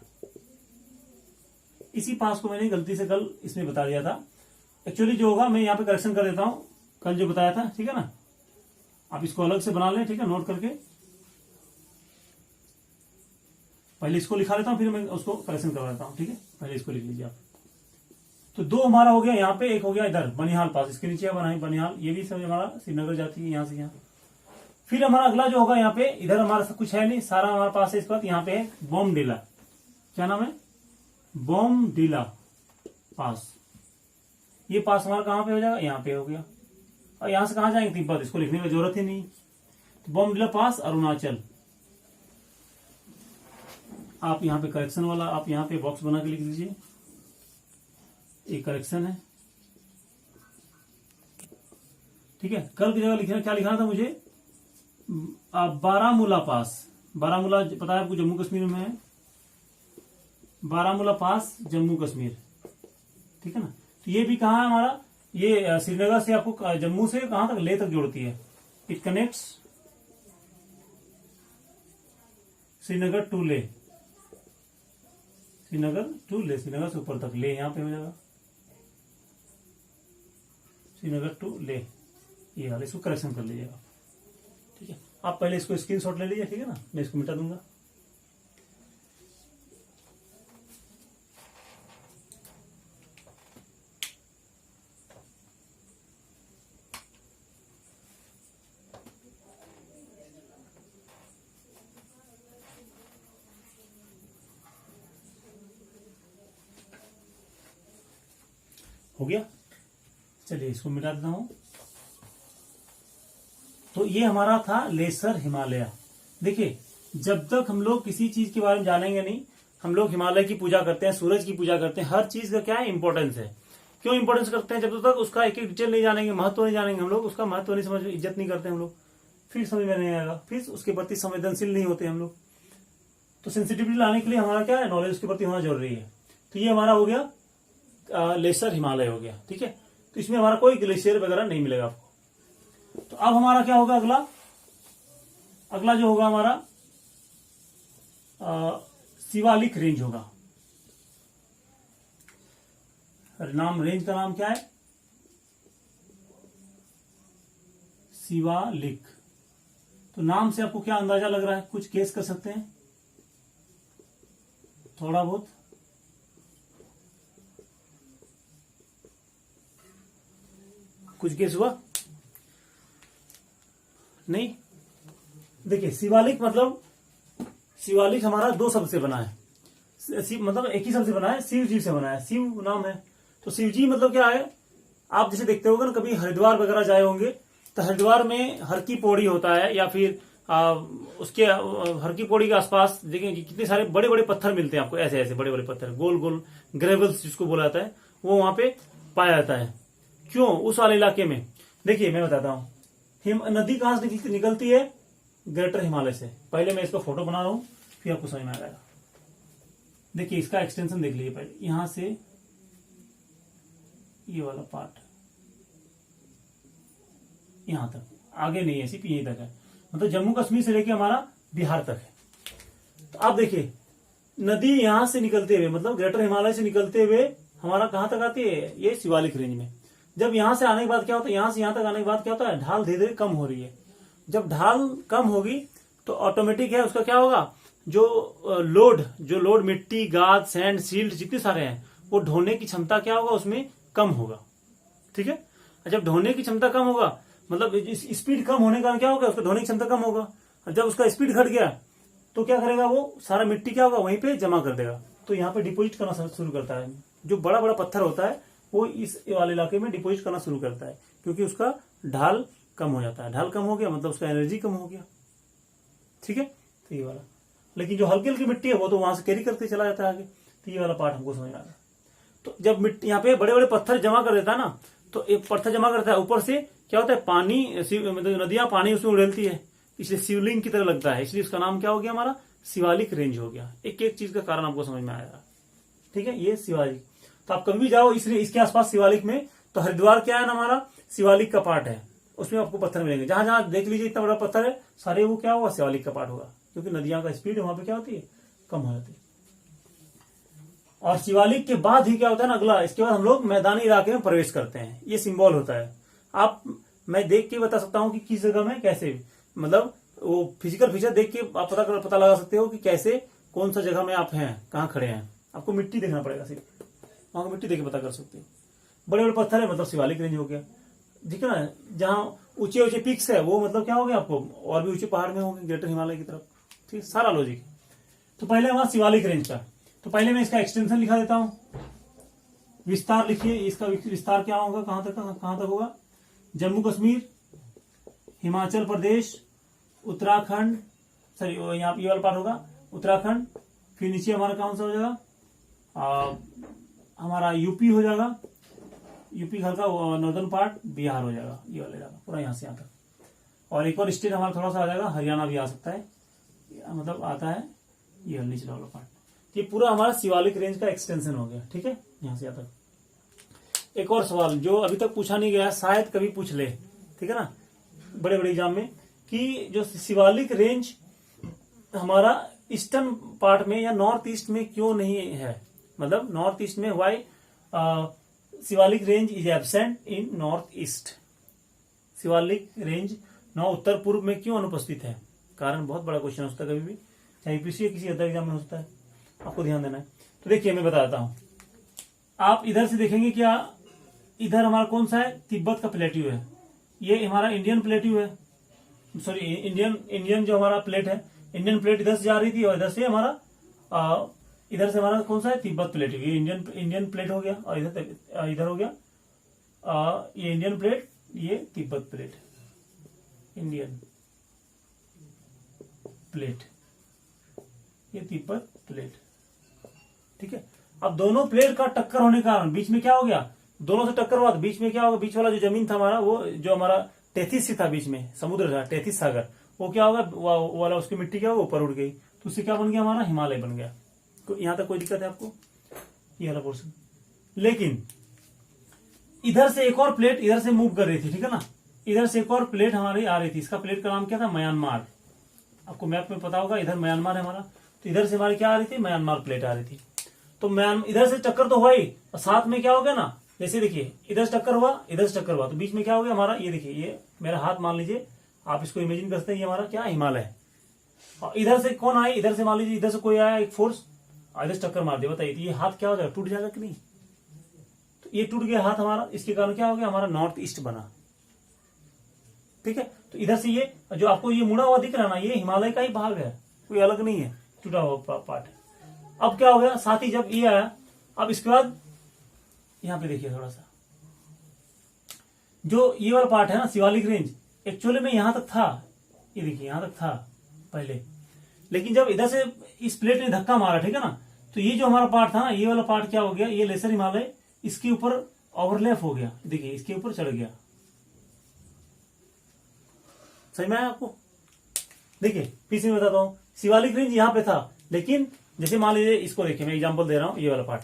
इसी पास को मैंने गलती से कल इसमें बता दिया था, एक्चुअली जो होगा मैं यहाँ पे करेक्शन कर देता हूं, कल जो बताया था, ठीक है ना। आप इसको अलग से बना लें, ठीक है, नोट करके। पहले इसको लिखा लेता हूं, फिर मैं उसको करेक्शन करवा देता हूं, ठीक है। पहले इसको लिख लीजिए आप। तो 2 हमारा हो गया यहाँ पे, एक हो गया इधर बनिहाल पास, इसके नीचे बना है बनिहाल, ये भी सब हमारा श्रीनगर जाती है यहाँ से यहाँ। फिर हमारा अगला जो होगा यहाँ पे, इधर हमारा सब कुछ है नहीं, सारा हमारे पास है। इसके बाद यहाँ पे है बोमडीला, क्या नाम है, बोमडीला पास। ये पास हमारा कहां पे हो जाएगा, यहाँ पे हो गया। और यहां से कहां जाएंगे तिब्बत, इसको लिखने की जरूरत ही नहीं। तो बॉमडिला पास अरुणाचल, आप यहाँ पे करेक्शन वाला आप यहाँ पे बॉक्स बना के लिख दीजिए, एक करेक्शन है, ठीक है। कल की जगह लिखना क्या लिखना था मुझे, बारामूला पास, बारामूला पता है आपको जम्मू कश्मीर में है, बारामूला पास जम्मू कश्मीर, ठीक है ना। तो ये भी कहाँ है हमारा, ये श्रीनगर से आपको जम्मू से कहां तक, लेह तक जोड़ती है। It connects Srinagar to Leh, Srinagar to Leh, Srinagar से ऊपर तक, लेह यहां पे हो जाएगा, श्रीनगर टू लेह, ये वाला इसको करेक्शन कर लीजिएगा, ठीक है। आप पहले इसको स्क्रीनशॉट ले लीजिए, ठीक है ना, मैं इसको मिटा दूंगा। हो गया, चलिए इसको मिटा देता हूं। तो ये हमारा था लेसर हिमालय। देखिए, जब तक हम लोग किसी चीज के बारे में जानेंगे नहीं, हम लोग हिमालय की पूजा करते हैं, सूरज की पूजा करते हैं, हर चीज का क्या है इंपॉर्टेंस है। क्यों इंपॉर्टेंस करते हैं, जब तक उसका एक एक डिटेल नहीं जानेंगे, महत्व नहीं जानेंगे, हम लोग उसका महत्व नहीं समझ, इज्जत नहीं करते हम लोग, फिर समझ में नहीं आएगा, फिर उसके प्रति संवेदनशील नहीं होते हम लोग। तो सेंसिटिविटी लाने के लिए हमारा क्या है, नॉलेज उसके प्रति होना जरूरी है। तो ये हमारा हो गया लेसर हिमालय हो गया, ठीक है। तो इसमें हमारा कोई ग्लेशियर वगैरह नहीं मिलेगा आपको। तो अब हमारा क्या होगा, अगला जो होगा हमारा शिवालिक रेंज होगा। नाम, रेंज का नाम क्या है, शिवालिक। तो नाम से आपको क्या अंदाजा लग रहा है, कुछ गेस कर सकते हैं थोड़ा बहुत। कुछ गेस हुआ नहीं। देखिए, शिवालिक मतलब, शिवालिक हमारा दो शब्द से बना है, मतलब एक ही शब्द से बना है, शिव जी से बना है, शिव नाम है। तो शिव जी मतलब क्या है, आप जैसे देखते होगे ना, कभी हरिद्वार वगैरह जाए होंगे, तो हरिद्वार में हर की पौड़ी होता है, या फिर उसके हर की पौड़ी के आसपास देखेंगे कितने सारे बड़े बड़े पत्थर मिलते हैं आपको, ऐसे ऐसे बड़े बड़े पत्थर, गोल गोल ग्रेवल्स जिसको बोला जाता है, वो वहां पे पाया जाता है। क्यों, उस वाले इलाके में। देखिए मैं बताता हूं, नदी कहां से निकलती है, ग्रेटर हिमालय से। पहले मैं इसका फोटो बना रहा हूं, फिर आपको समझ में आ जाएगा। देखिए इसका एक्सटेंशन देख लीजिए पहले, यहां से ये वाला पार्ट यहां तक, आगे नहीं है, सिर्फ यहीं तक है, मतलब जम्मू कश्मीर से लेके हमारा बिहार तक है। तो आप देखिए, नदी यहां से निकलते हुए, मतलब ग्रेटर हिमालय से निकलते हुए हमारा कहां तक आती है, ये शिवालिक रेंज में। जब यहां से आने के बाद क्या होता है, यहां से यहां तक आने के बाद क्या होता है, ढाल धीरे धीरे कम हो रही है। जब ढाल कम होगी तो ऑटोमेटिक है उसका क्या होगा, जो लोड मिट्टी, गाद, सैंड, सील्ट जितने सारे हैं, वो ढोने की क्षमता क्या होगा, उसमें कम होगा, ठीक है। जब ढोने की क्षमता कम होगा, मतलब स्पीड कम होने का क्या होगा, उसका ढोने की क्षमता कम होगा। जब उसका स्पीड घट गया तो क्या करेगा, वो सारा मिट्टी क्या होगा, वहीं पे जमा कर देगा। तो यहाँ पे डिपोजिट करना शुरू करता है। जो बड़ा बड़ा पत्थर होता है वो इस वाले इलाके में डिपोजिट करना शुरू करता है, क्योंकि उसका ढाल कम हो जाता है। ढाल कम हो गया मतलब उसका एनर्जी कम हो गया, ठीक है। तो ये वाला, लेकिन जो हल्की हल्की मिट्टी है वो तो वहां से कैरी करते चला जाता है आगे। तो ये वाला पार्ट हमको समझ आ रहा है। तो जब मिट्टी यहाँ पे बड़े बड़े पत्थर जमा कर देता है ना, तो एक पत्थर जमा करता है, ऊपर से क्या होता है, पानी, मतलब नदियां पानी उसमें उड़ेलती है, इसलिए शिवलिंग की तरह लगता है, इसलिए उसका नाम क्या हो गया हमारा, शिवालिक रेंज हो गया। एक एक चीज का कारण आपको समझ में आएगा, ठीक है। ये शिवालिक, तो आप कभी भी जाओ इसके आसपास शिवालिक में, तो हरिद्वार क्या है ना, हमारा शिवालिक का पार्ट है, उसमें आपको पत्थर मिलेंगे। जहां जहां देख लीजिए इतना बड़ा पत्थर है, सारे वो क्या होगा, शिवालिक का पार्ट होगा, क्योंकि नदियां का स्पीड वहां पे क्या होती है, कम हो जाती है। और शिवालिक के बाद ही क्या होता है ना, अगला, इसके बाद हम लोग मैदानी इलाके में प्रवेश करते हैं। ये सिंबल होता है। आप, मैं देख के बता सकता हूं कि किस जगह में कैसे, मतलब वो फिजिकल फीचर देख के आप पता लगा सकते हो कि कैसे, कौन सा जगह में आप हैं, कहाँ खड़े हैं। आपको मिट्टी देखना पड़ेगा, सिर्फ वहां को मिट्टी देख के पता कर सकते हो। बड़े बड़े पत्थर है मतलब शिवालिक रेंज हो गया, ठीक है ना। जहां ऊंचे ऊंचे पिक्स है वो मतलब क्या हो गया, आपको और भी ऊंचे पहाड़ में होंगे ग्रेटर हिमालय की तरफ, ठीक, सारा लॉजिक। तो पहले हमारा शिवालिक रेंज का, तो पहले मैं इसका एक्सटेंशन लिखा देता हूं। विस्तार लिखिए, इसका विस्तार क्या होगा, कहां तक होगा, जम्मू कश्मीर, हिमाचल प्रदेश, उत्तराखंड, सॉरी यहाँ ये वाला पार्ट होगा उत्तराखंड, फिर नीचे हमारा कौन सा हो जाएगा हमारा यूपी हो जाएगा, यूपी हल्का नॉर्दर्न पार्ट, बिहार हो जाएगा, ये वाला जाएगा पूरा यहाँ से यहाँ तक। और एक और स्टेट हमारा थोड़ा सा आ जाएगा, हरियाणा भी आ सकता है, मतलब आता है ये नीचला वाला पार्ट। ये पूरा हमारा शिवालिक रेंज का एक्सटेंशन हो गया, ठीक है, यहाँ से यहाँ तक। एक और सवाल जो अभी तक पूछा नहीं गया, शायद कभी पूछ ले, ठीक है ना, बड़े बड़े एग्जाम में, कि जो शिवालिक रेंज हमारा ईस्टर्न पार्ट में या नॉर्थ ईस्ट में क्यों नहीं है, मतलब नॉर्थ ईस्ट में why Shivalik range is absent in north east. Shivalik range उत्तर पूर्व में क्यों अनुपस्थित है, कारण बहुत बड़ा क्वेश्चन हो सकता है कभी भी, चाहे यूपीएससी या किसी अदर एग्जाम में हो सकता है, आपको ध्यान देना है। तो देखिए मैं बता देता हूं, आप इधर से देखेंगे क्या, इधर हमारा कौन सा है, तिब्बत का प्लेट्यू है, ये हमारा इंडियन प्लेट्यू है, सॉरी इंडियन जो हमारा प्लेट है, इंडियन प्लेट इधर से जा रही थी और इधर से हमारा इधर से हमारा कौन सा है, तिब्बत प्लेट, ये इंडियन प्लेट हो गया, और इधर हो गया ये इंडियन प्लेट, ये तिब्बत प्लेट, इंडियन प्लेट, ये तिब्बत प्लेट, ठीक है। अब दोनों प्लेट का टक्कर होने के कारण बीच में क्या हो गया, दोनों से टक्कर हुआ तो बीच में क्या होगा, बीच वाला जो जमीन था हमारा, वो जो हमारा टेथिस था, बीच में समुद्र था, टेथिस सागर, वो क्या होगा, वो वाला उसकी मिट्टी क्या होगा ऊपर उड़ गई, तो उससे क्या बन गया, हमारा हिमालय बन गया। यहां तक कोई दिक्कत है आपको, ये वाला पोर्शन। लेकिन इधर से एक और प्लेट इधर से मूव कर रही थी, ठीक है ना, इधर से एक और प्लेट हमारी आ रही थी, इसका प्लेट का नाम क्या था, म्यांमार। आपको मैप में पता होगा, इधर म्यांमार है हमारा, तो इधर से हमारी क्या आ रही थी, म्यांमार प्लेट आ रही थी। तो इधर से टक्कर तो हुआ ही, और साथ में क्या हो गया ना, जैसे देखिए इधर से टक्कर हुआ, इधर से टक्कर हुआ, तो बीच में क्या हो गया हमारा, ये देखिए, ये मेरा हाथ मान लीजिए, आप इसको इमेजिन करते हैं, ये हमारा क्या, हिमालय है। और इधर से कौन आए, इधर से मान लीजिए, इधर से कोई आया एक फोर्स, इधर से टक्कर मार दिया, बताइए ये हाथ क्या हो जाएगा, टूट जाएगा कि नहीं। तो ये टूट गया हाथ हमारा, इसके कारण क्या हो गया, हमारा नॉर्थ ईस्ट बना, ठीक है। तो इधर से ये जो आपको ये मुड़ा हुआ दिख रहा है ना, ये हिमालय का ही भाग है, कोई अलग नहीं है, टूटा हुआ पार्ट है। अब क्या हो गया, साथ ही जब ये आया, अब इसके बाद यहां पे देखिए थोड़ा सा, जो ये वाला पार्ट है ना, शिवालिक रेंज, एक्चुअली में यहां तक था, ये देखिए यहां तक था पहले, लेकिन जब इधर से इस प्लेट ने धक्का मारा, ठीक है ना, तो ये जो हमारा पार्ट था ना, ये वाला पार्ट क्या हो गया, ये लेसर हिमालय इसके ऊपर ओवरलैप हो गया, देखिए इसके ऊपर चढ़ गया, सही में आपको। देखिए फिर से बताता हूं, शिवालिक रेंज यहां पे था, लेकिन जैसे मान लीजिए इसको देखिए, मैं एग्जांपल दे रहा हूं, ये वाला पार्ट,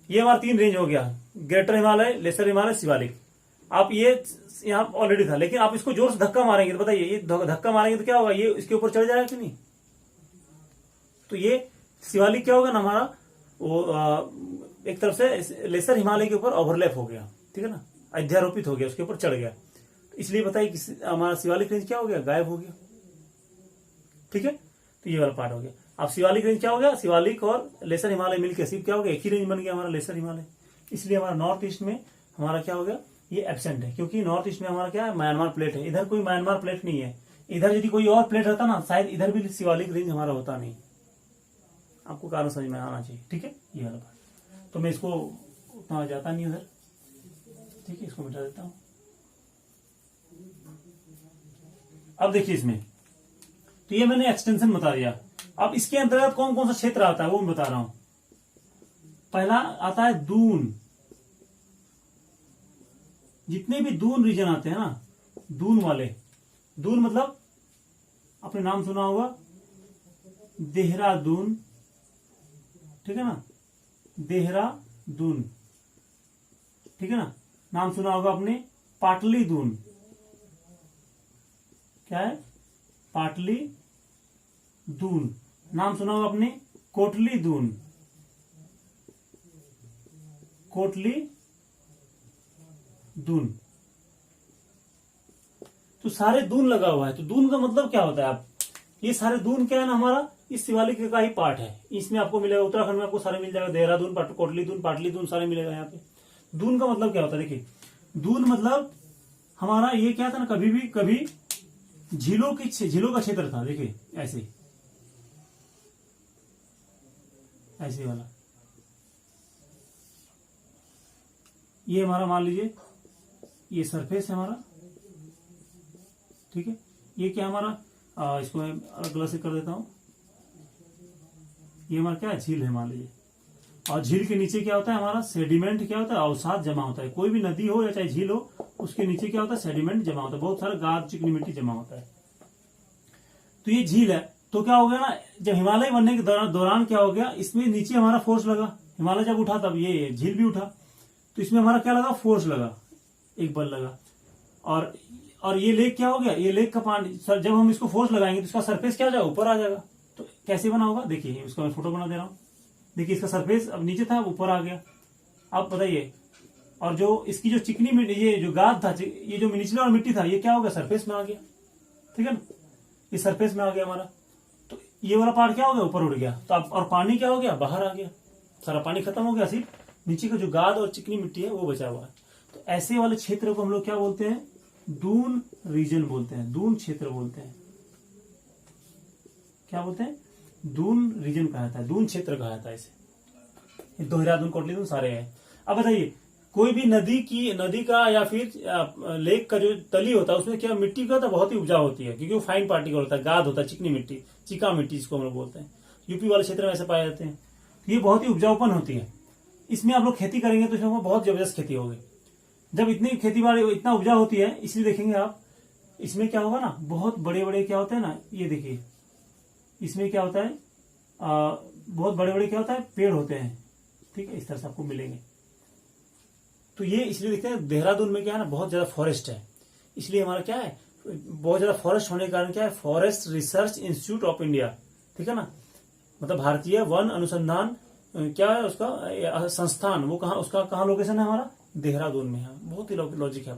ये हमारा 3 रेंज हो गया, ग्रेटर हिमालय, लेसर हिमालय, शिवालिक। आप ये यहाँ ऑलरेडी था, लेकिन आप इसको जोर से धक्का मारेंगे तो बताइए, ये धक्का मारेंगे तो क्या होगा, ये इसके ऊपर चढ़ जाएगा कि नहीं। तो ये शिवालिक क्या होगा ना हमारा, वो एक तरफ से लेसर हिमालय के ऊपर ओवरलैप हो गया, ठीक है ना, अध्यारोपित हो गया, उसके ऊपर चढ़ गया, इसलिए बताइए हमारा शिवालिक रेंज क्या हो गया, गायब हो गया, ठीक है। तो ये वाला पार्ट हो गया। अब शिवालिक रेंज क्या हो गया, शिवालिक और लेसर हिमालय मिलकर सिर्फ क्या हो गया, एक ही रेंज बन गया हमारा, लेसर हिमालय। इसलिए हमारा नॉर्थ ईस्ट में हमारा क्या हो गया, ये एब्सेंट है, क्योंकि नॉर्थ ईस्ट में हमारा क्या है, म्यांमार प्लेट है, इधर कोई म्यांमार प्लेट नहीं है। इधर यदि कोई और प्लेट रहता ना, शायद इधर भी शिवालिक रेंज हमारा होता नहीं। आपको कारण समझ में आना चाहिए, ठीक है, ये वाला पार्ट। तो मैं इसको उतना जाता नहीं उधर, ठीक है, इसको मिटा देता हूं। अब देखिए इसमें, तो ये मैंने एक्सटेंशन बता दिया। अब इसके अंतर्गत कौन कौन सा क्षेत्र आता है वो मैं बता रहा हूं। पहला आता है दून, जितने भी दून रीजन आते हैं ना, दून वाले, दून मतलब आपने नाम सुना होगा, देहरादून, ठीक है ना, देहरादून, ठीक है ना, नाम सुना होगा आपने पाटली दून, क्या है, पाटली दून, नाम सुना होगा आपने कोटली दून, कोटली दून। तो सारे दून लगा हुआ है। तो दून का मतलब क्या होता है, आप ये सारे दून क्या है ना, हमारा इस शिवालिक का ही पार्ट है। इसमें आपको मिलेगा, उत्तराखंड में आपको सारे मिल जाएगा, देहरादून, कोटली दून, पाटली दून, सारे मिलेगा यहाँ पे। दून का मतलब क्या होता है, देखिए दून मतलब हमारा ये क्या था ना, कभी झीलों का क्षेत्र था। देखिए ऐसे ऐसे वाला, ये हमारा मान लीजिए ये सरफेस है हमारा, ठीक है। ये क्या हमारा, इसको मैं अलग अलग से कर देता हूं। ये हमारा क्या है, झील है मान लीजिए। और झील के नीचे क्या होता है हमारा, सेडिमेंट क्या होता है, अवसाद जमा होता है। कोई भी नदी हो या चाहे झील हो, उसके नीचे क्या होता है, सेडिमेंट जमा होता है, बहुत सारा गाद चिकनी मिट्टी जमा होता है। तो ये झील है, तो क्या हो गया ना, जब हिमालय बनने के दौरान क्या हो गया, इसमें नीचे हमारा फोर्स लगा। हिमालय जब उठा तब ये झील भी उठा, तो इसमें हमारा क्या लगा, फोर्स लगा, एक बल लगा। और ये लेक क्या हो गया, ये लेक का पानी सर, जब हम इसको फोर्स लगाएंगे तो इसका सरफेस क्या हो जाएगा, ऊपर आ जाएगा। तो कैसे बना होगा, देखिए इसका मैं फोटो बना दे रहा हूं। देखिए इसका सरफेस अब नीचे था, अब ऊपर आ गया। अब बताइए, और जो इसकी जो चिकनी मिट्टी, ये जो गाद था, ये जो निचले और मिट्टी था, ये क्या हो गया, सरफेस में आ गया, ठीक है ना। ये सरफेस में आ गया हमारा, तो ये वाला पार्ट क्या हो गया, ऊपर उड़ गया। तो अब और पानी क्या हो गया, बाहर आ गया, सारा पानी खत्म हो गया, सिर्फ नीचे का जो गाद और चिकनी मिट्टी है वो बचा हुआ है। तो ऐसे वाले क्षेत्र को हम लोग क्या बोलते हैं, दून रीजन बोलते हैं, दून क्षेत्र बोलते हैं। क्या बोलते हैं, दून रीजन कहा जाता है, दून क्षेत्र कहा जाता है इसे। देहरादून, कोटली दून सारे हैं। अब बताइए, कोई भी नदी का या फिर लेक का जो तली होता है, उसमें क्या मिट्टी का तो बहुत ही उपजाऊ होती है, क्योंकि वो फाइन पार्टिकल होता है, गाद होता है, चिकनी मिट्टी, चिका मिट्टी जिसको हम लोग बोलते हैं। यूपी वाले क्षेत्र में ऐसे पाए जाते हैं। ये बहुत ही उपजाऊपन होती है। इसमें आप लोग खेती करेंगे तो इसमें बहुत जबरदस्त खेती होगी। जब इतनी खेती बाड़ी इतना उपजा होती है, इसलिए देखेंगे आप, इसमें क्या होगा ना, बहुत बड़े बड़े क्या होते हैं ना, ये देखिए इसमें क्या होता है, बहुत बड़े बड़े क्या होता है, पेड़ होते हैं, ठीक है, इस तरह से आपको मिलेंगे। तो ये इसलिए देखते हैं देहरादून में क्या है ना, बहुत ज्यादा फॉरेस्ट है, इसलिए हमारा क्या है, बहुत ज्यादा फॉरेस्ट होने के कारण क्या है, forest research institute of India, ठीक है ना, मतलब भारतीय वन अनुसंधान क्या है उसका संस्थान, वो कहा, उसका कहाँ लोकेशन है हमारा, देहरादून में है। बहुत ही लॉजिक है।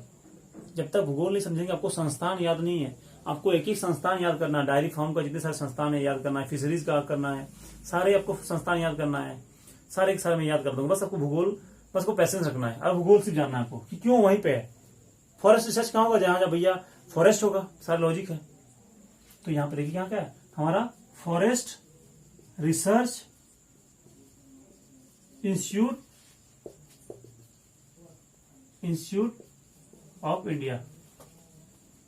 जब तक भूगोल नहीं समझेंगे, आपको संस्थान याद नहीं है, आपको एक एक संस्थान याद करना है, डायरी फार्म का जितने सारे संस्थान है याद करना है, फिशरीज का करना है, सारे आपको संस्थान याद करना है, सारे एक सारे में याद कर दूंगा। बस आपको भूगोल, बस को पैसेंस रखना है और भूगोल सिर्फ जानना है आपको कि क्यों वहीं पे है। फॉरेस्ट रिसर्च कहाँ होगा, जहां भैया फॉरेस्ट होगा, सारा लॉजिक है। तो यहाँ पे देखिए यहाँ क्या है हमारा, forest research institute of India.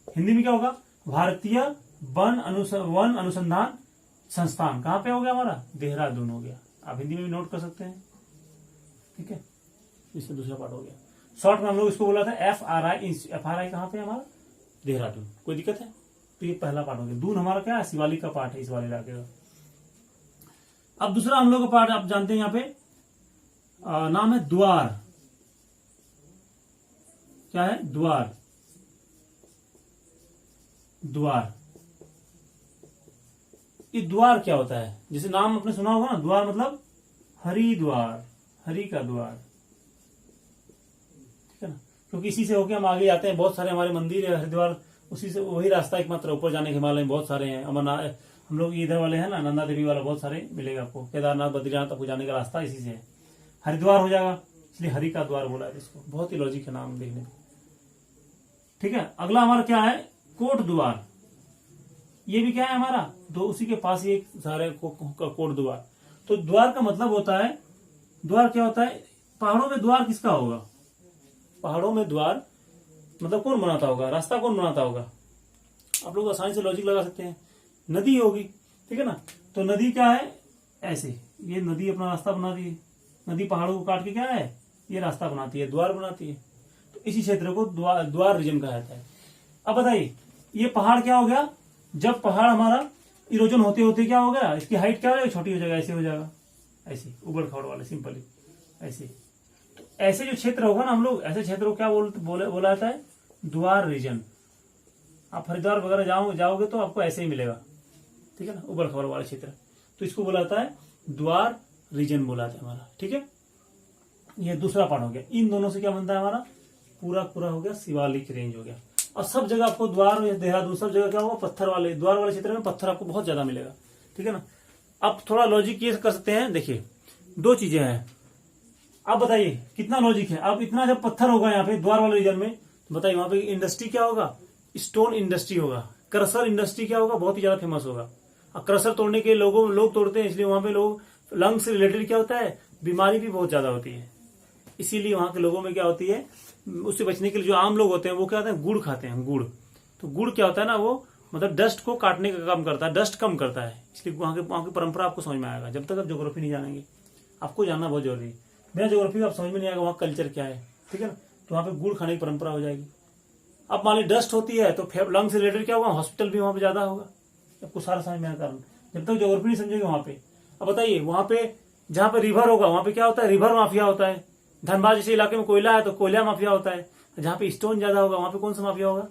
Hindi में क्या होगा, भारतीय वन अनुसंधान संस्थान। कहां पे हो गया हमारा, देहरादून हो गया। आप हिंदी में भी नोट कर सकते हैं, ठीक है। इसका दूसरा पार्ट हो गया। शॉर्ट में हम लोग इसको बोला था FRI कहां पे हमारा, देहरादून। कोई दिक्कत है, तो ये पहला पार्ट हो गया। दून हमारा क्या है, शिवालिक का पार्ट है, इस वाले इलाके का। अब दूसरा हम लोग का पार्ट आप जानते हैं, यहाँ पे नाम है द्वार। क्या है, द्वार। द्वार, ये द्वार क्या होता है, जैसे नाम आपने सुना होगा ना, द्वार मतलब हरिद्वार, हरि का द्वार, ठीक है ना, क्योंकि इसी से होके हम आगे जाते हैं। बहुत सारे हमारे मंदिर है हरिद्वार, उसी से वही रास्ता एकमात्र ऊपर जाने के। हिमालय में बहुत सारे हैं, अमरनाथ, हम लोग इधर वाले हैं ना, नंदा देवी वाला, बहुत सारे मिलेगा आपको। केदारनाथ, बद्रीनाथ तक जाने का रास्ता इसी से है। हरिद्वार हो जाएगा, इसलिए हरि का द्वार बोला है इसको। बहुत ही लॉजिक है नाम देखने में, ठीक है। अगला हमारा क्या है, कोट द्वार। ये भी क्या है हमारा, दो उसी के पास ही एक सारे कोट द्वार। तो द्वार का मतलब होता है, द्वार क्या होता है, पहाड़ों में द्वार किसका होगा, पहाड़ों में द्वार मतलब कौन बनाता होगा, रास्ता कौन बनाता होगा। आप लोग आसानी से लॉजिक लगा सकते हैं, नदी होगी, ठीक है ना। तो नदी क्या है, ऐसे ये नदी अपना रास्ता बनाती है। नदी पहाड़ों को काट के क्या है, ये रास्ता बनाती है, द्वार बनाती है। तो इसी क्षेत्र को द्वार रीजन कहा जाता है। अब बताइए, ये पहाड़ क्या हो गया, जब पहाड़ हमारा इरोजन होते होते क्या हो गया, इसकी हाइट क्या हो जाएगी, छोटी हो जाएगा, ऐसे हो जाएगा, ऐसे उबड़ खाबड़ वाले, सिंपली ऐसे। तो ऐसे जो क्षेत्र होगा ना, हम लोग ऐसे क्षेत्र को क्या बोला जाता है, द्वार रीजन। आप हरिद्वार वगैरह जाओगे तो आपको ऐसे ही मिलेगा, ठीक है ना, उबड़ खाबड़ वाला क्षेत्र। तो इसको बोला जाता है द्वार रीजन बोला जाता है हमारा, ठीक है। ये दूसरा पार्ट हो गया। इन दोनों से क्या बनता है हमारा, पूरा हो गया शिवालिक रेंज हो गया। और सब जगह आपको द्वार, देहरादून सब जगह क्या होगा, पत्थर वाले, द्वार वाले क्षेत्र में पत्थर आपको बहुत ज्यादा मिलेगा, ठीक है ना। अब थोड़ा लॉजिक ये कर सकते हैं, देखिए दो चीजें हैं। अब बताइए कितना लॉजिक है। अब इतना जब पत्थर होगा यहाँ पे द्वार वाले रीजन में, तो बताइए वहां पे इंडस्ट्री क्या होगा, स्टोन इंडस्ट्री होगा। क्रशर इंडस्ट्री क्या होगा, बहुत ही ज्यादा फेमस होगा। और क्रशर तोड़ने के लोग तोड़ते हैं, इसलिए वहां पे लोग लंग्स से रिलेटेड क्या होता है, बीमारी भी बहुत ज्यादा होती है। इसीलिए वहां के लोगों में क्या होती है, उससे बचने के लिए जो आम लोग होते हैं वो क्या होते हैं, गुड़ खाते हैं, गुड़। तो गुड़ क्या होता है ना, वो मतलब डस्ट को काटने का काम करता है, डस्ट कम करता है, इसलिए वहां की परंपरा आपको समझ में आएगा। जब तक आप ज्योग्राफी नहीं जानेंगे, आपको जानना बहुत जरूरी है। बिना ज्योग्राफी आप समझ में नहीं आएगा वहाँ कल्चर क्या है, ठीक है ना। तो वहाँ पे गुड़ खाने की परंपरा हो जाएगी। अब मान ली डस्ट होती है तो लंग से रिलेटेड क्या होगा, हॉस्पिटल भी वहां पे ज्यादा होगा। आपको सारा समझ में आने कारण, जब तक ज्योग्राफी नहीं समझेंगे वहां पे। अब बताइए, वहां पे जहाँ पे रिवर होगा वहां पे क्या होता है, रिवर माफिया होता है। धनबाद जैसे इलाके में कोयला है तो कोयला माफिया होता है। जहाँ पे स्टोन ज्यादा होगा वहां पे कौन सा माफिया होगा,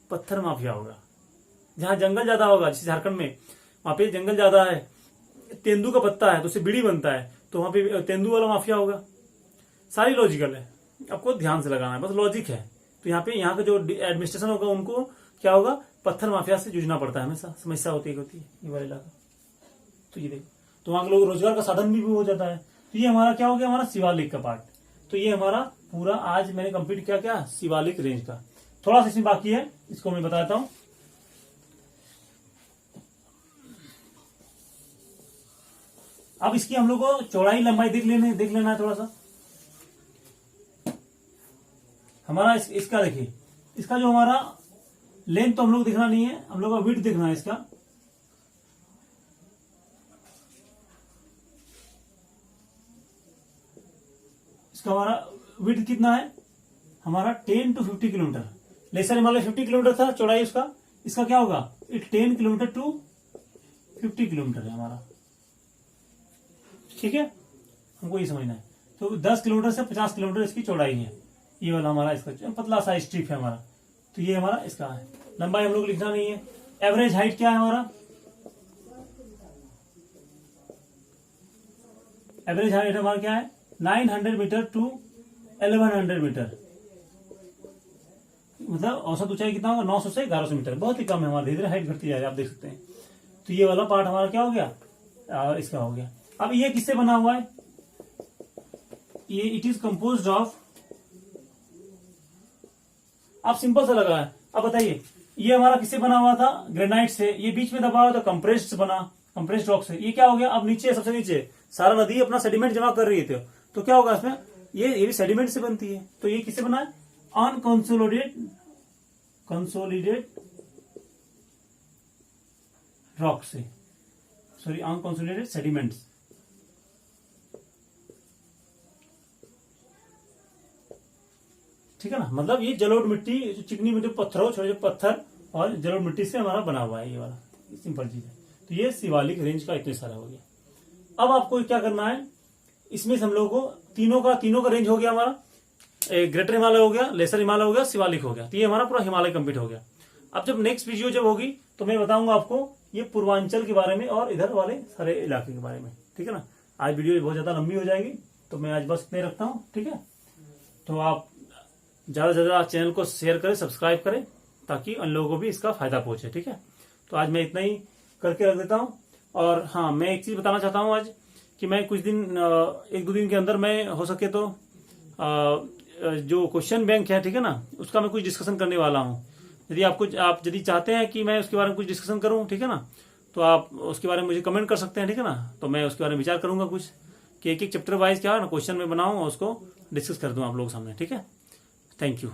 पत्थर माफिया होगा। जहाँ जंगल ज्यादा होगा, जैसे झारखंड में वहां पे जंगल ज्यादा है, तेंदू का पत्ता है तो उससे बीड़ी बनता है, तो वहां पे तेंदू वाला माफिया होगा। सारी लॉजिकल है, आपको ध्यान से लगाना है, बस लॉजिक है। तो यहाँ पे यहाँ का जो एडमिनिस्ट्रेशन होगा उनको क्या होगा, पत्थर माफिया से जूझना पड़ता है, हमेशा समस्या होती है ये वाला इलाका। तो ये देखो, तो वहां के लोग रोजगार का साधन भी हो जाता है। तो ये हमारा क्या हो गया, हमारा शिवालिक का पार्ट। तो ये हमारा पूरा आज मैंने कंप्लीट किया, क्या शिवालिक रेंज का। थोड़ा सा इसमें बाकी है, इसको मैं बताता हूं। अब इसकी हम लोग को चौड़ाई लंबाई देख लेना है थोड़ा सा। हमारा इसका देखिए, इसका जो हमारा लेंथ तो हम लोग दिखना नहीं है, हम लोग का विड्थ देखना है इसका। इसका हमारा विड्थ कितना है, हमारा 10 to 50 kilometre. Lesser Himalaya 50 kilometre था चौड़ाई उसका, इसका क्या होगा, 10 किलोमीटर टू 50 किलोमीटर है हमारा, ठीक है। हमको ये समझना है। तो 10 किलोमीटर से 50 किलोमीटर इसकी चौड़ाई है। ये वाला हमारा इसका पतला सा स्ट्रिप है हमारा। तो ये हमारा इसका है। लंबाई हम लोग लिखना नहीं है। एवरेज हाइट क्या है हमारा, एवरेज हाइट हमारा क्या है, 900 मीटर टू 1100 मीटर। मतलब औसत ऊंचाई कितना होगा, 900 से 1100 मीटर, बहुत ही कम है हमारा। धीरे धीरे हाइट घटती जा रही है, आप देख सकते हैं। तो ये वाला पार्ट हमारा क्या हो गया, इसका हो गया। अब ये किससे बना हुआ है, ये इट इज कंपोज्ड ऑफ, आप सिंपल सा लगा है। अब बताइए, ये हमारा किससे बना हुआ था, ग्रेनाइट से। ये बीच में दबा हुआ था कंप्रेस्ड बना, कंप्रेस्ड रॉक से। ये क्या हो गया, अब नीचे सबसे नीचे सारा नदी अपना सेडिमेंट जमा कर रही थी, तो क्या होगा इसमें, ये भी सेडिमेंट से बनती है। तो ये किससे बना है, कंसोलिडेट रॉक से, सॉरी अनकंसोलिडेटेड सेडिमेंट्स। ठीक है ना, मतलब ये जलोढ़ मिट्टी, चिकनी मिट्टी, पत्थरों, छोटे छोटे पत्थर और जलोढ़ मिट्टी से हमारा बना हुआ है ये वाला, सिंपल चीज है। तो ये शिवालिक रेंज का इतने सारा हो गया। अब आपको क्या करना है, इसमें से हम लोगों को तीनों का रेंज हो गया हमारा। ग्रेटर हिमालय हो गया, लेसर हिमालय हो गया, शिवालिक हो गया। तो ये हमारा पूरा हिमालय कंप्लीट हो गया। अब जब नेक्स्ट वीडियो जब होगी तो मैं बताऊंगा आपको ये पूर्वांचल के बारे में और इधर वाले सारे इलाके के बारे में, ठीक है ना। आज वीडियो बहुत ज्यादा लंबी हो जाएगी, तो मैं आज बस इतने रखता हूँ, ठीक है। तो आप ज्यादा से ज्यादा चैनल को शेयर करें, सब्सक्राइब करें, ताकि उन लोगों को भी इसका फायदा पहुंचे, ठीक है। तो आज मैं इतना ही करके रख देता हूँ। और हाँ, मैं एक चीज बताना चाहता हूँ आज, कि मैं कुछ दिन, 1-2 दिन के अंदर मैं हो सके तो जो क्वेश्चन बैंक है, ठीक है ना, उसका मैं कुछ डिस्कशन करने वाला हूँ। यदि आप यदि चाहते हैं कि मैं उसके बारे में कुछ डिस्कशन करूँ, ठीक है ना, तो आप उसके बारे में मुझे कमेंट कर सकते हैं, ठीक है ना। तो मैं उसके बारे में विचार करूंगा कुछ, कि एक चैप्टर वाइज क्या है ना क्वेश्चन में बनाऊं और उसको डिस्कस कर दूं आप लोगों के सामने, ठीक है। Thank you.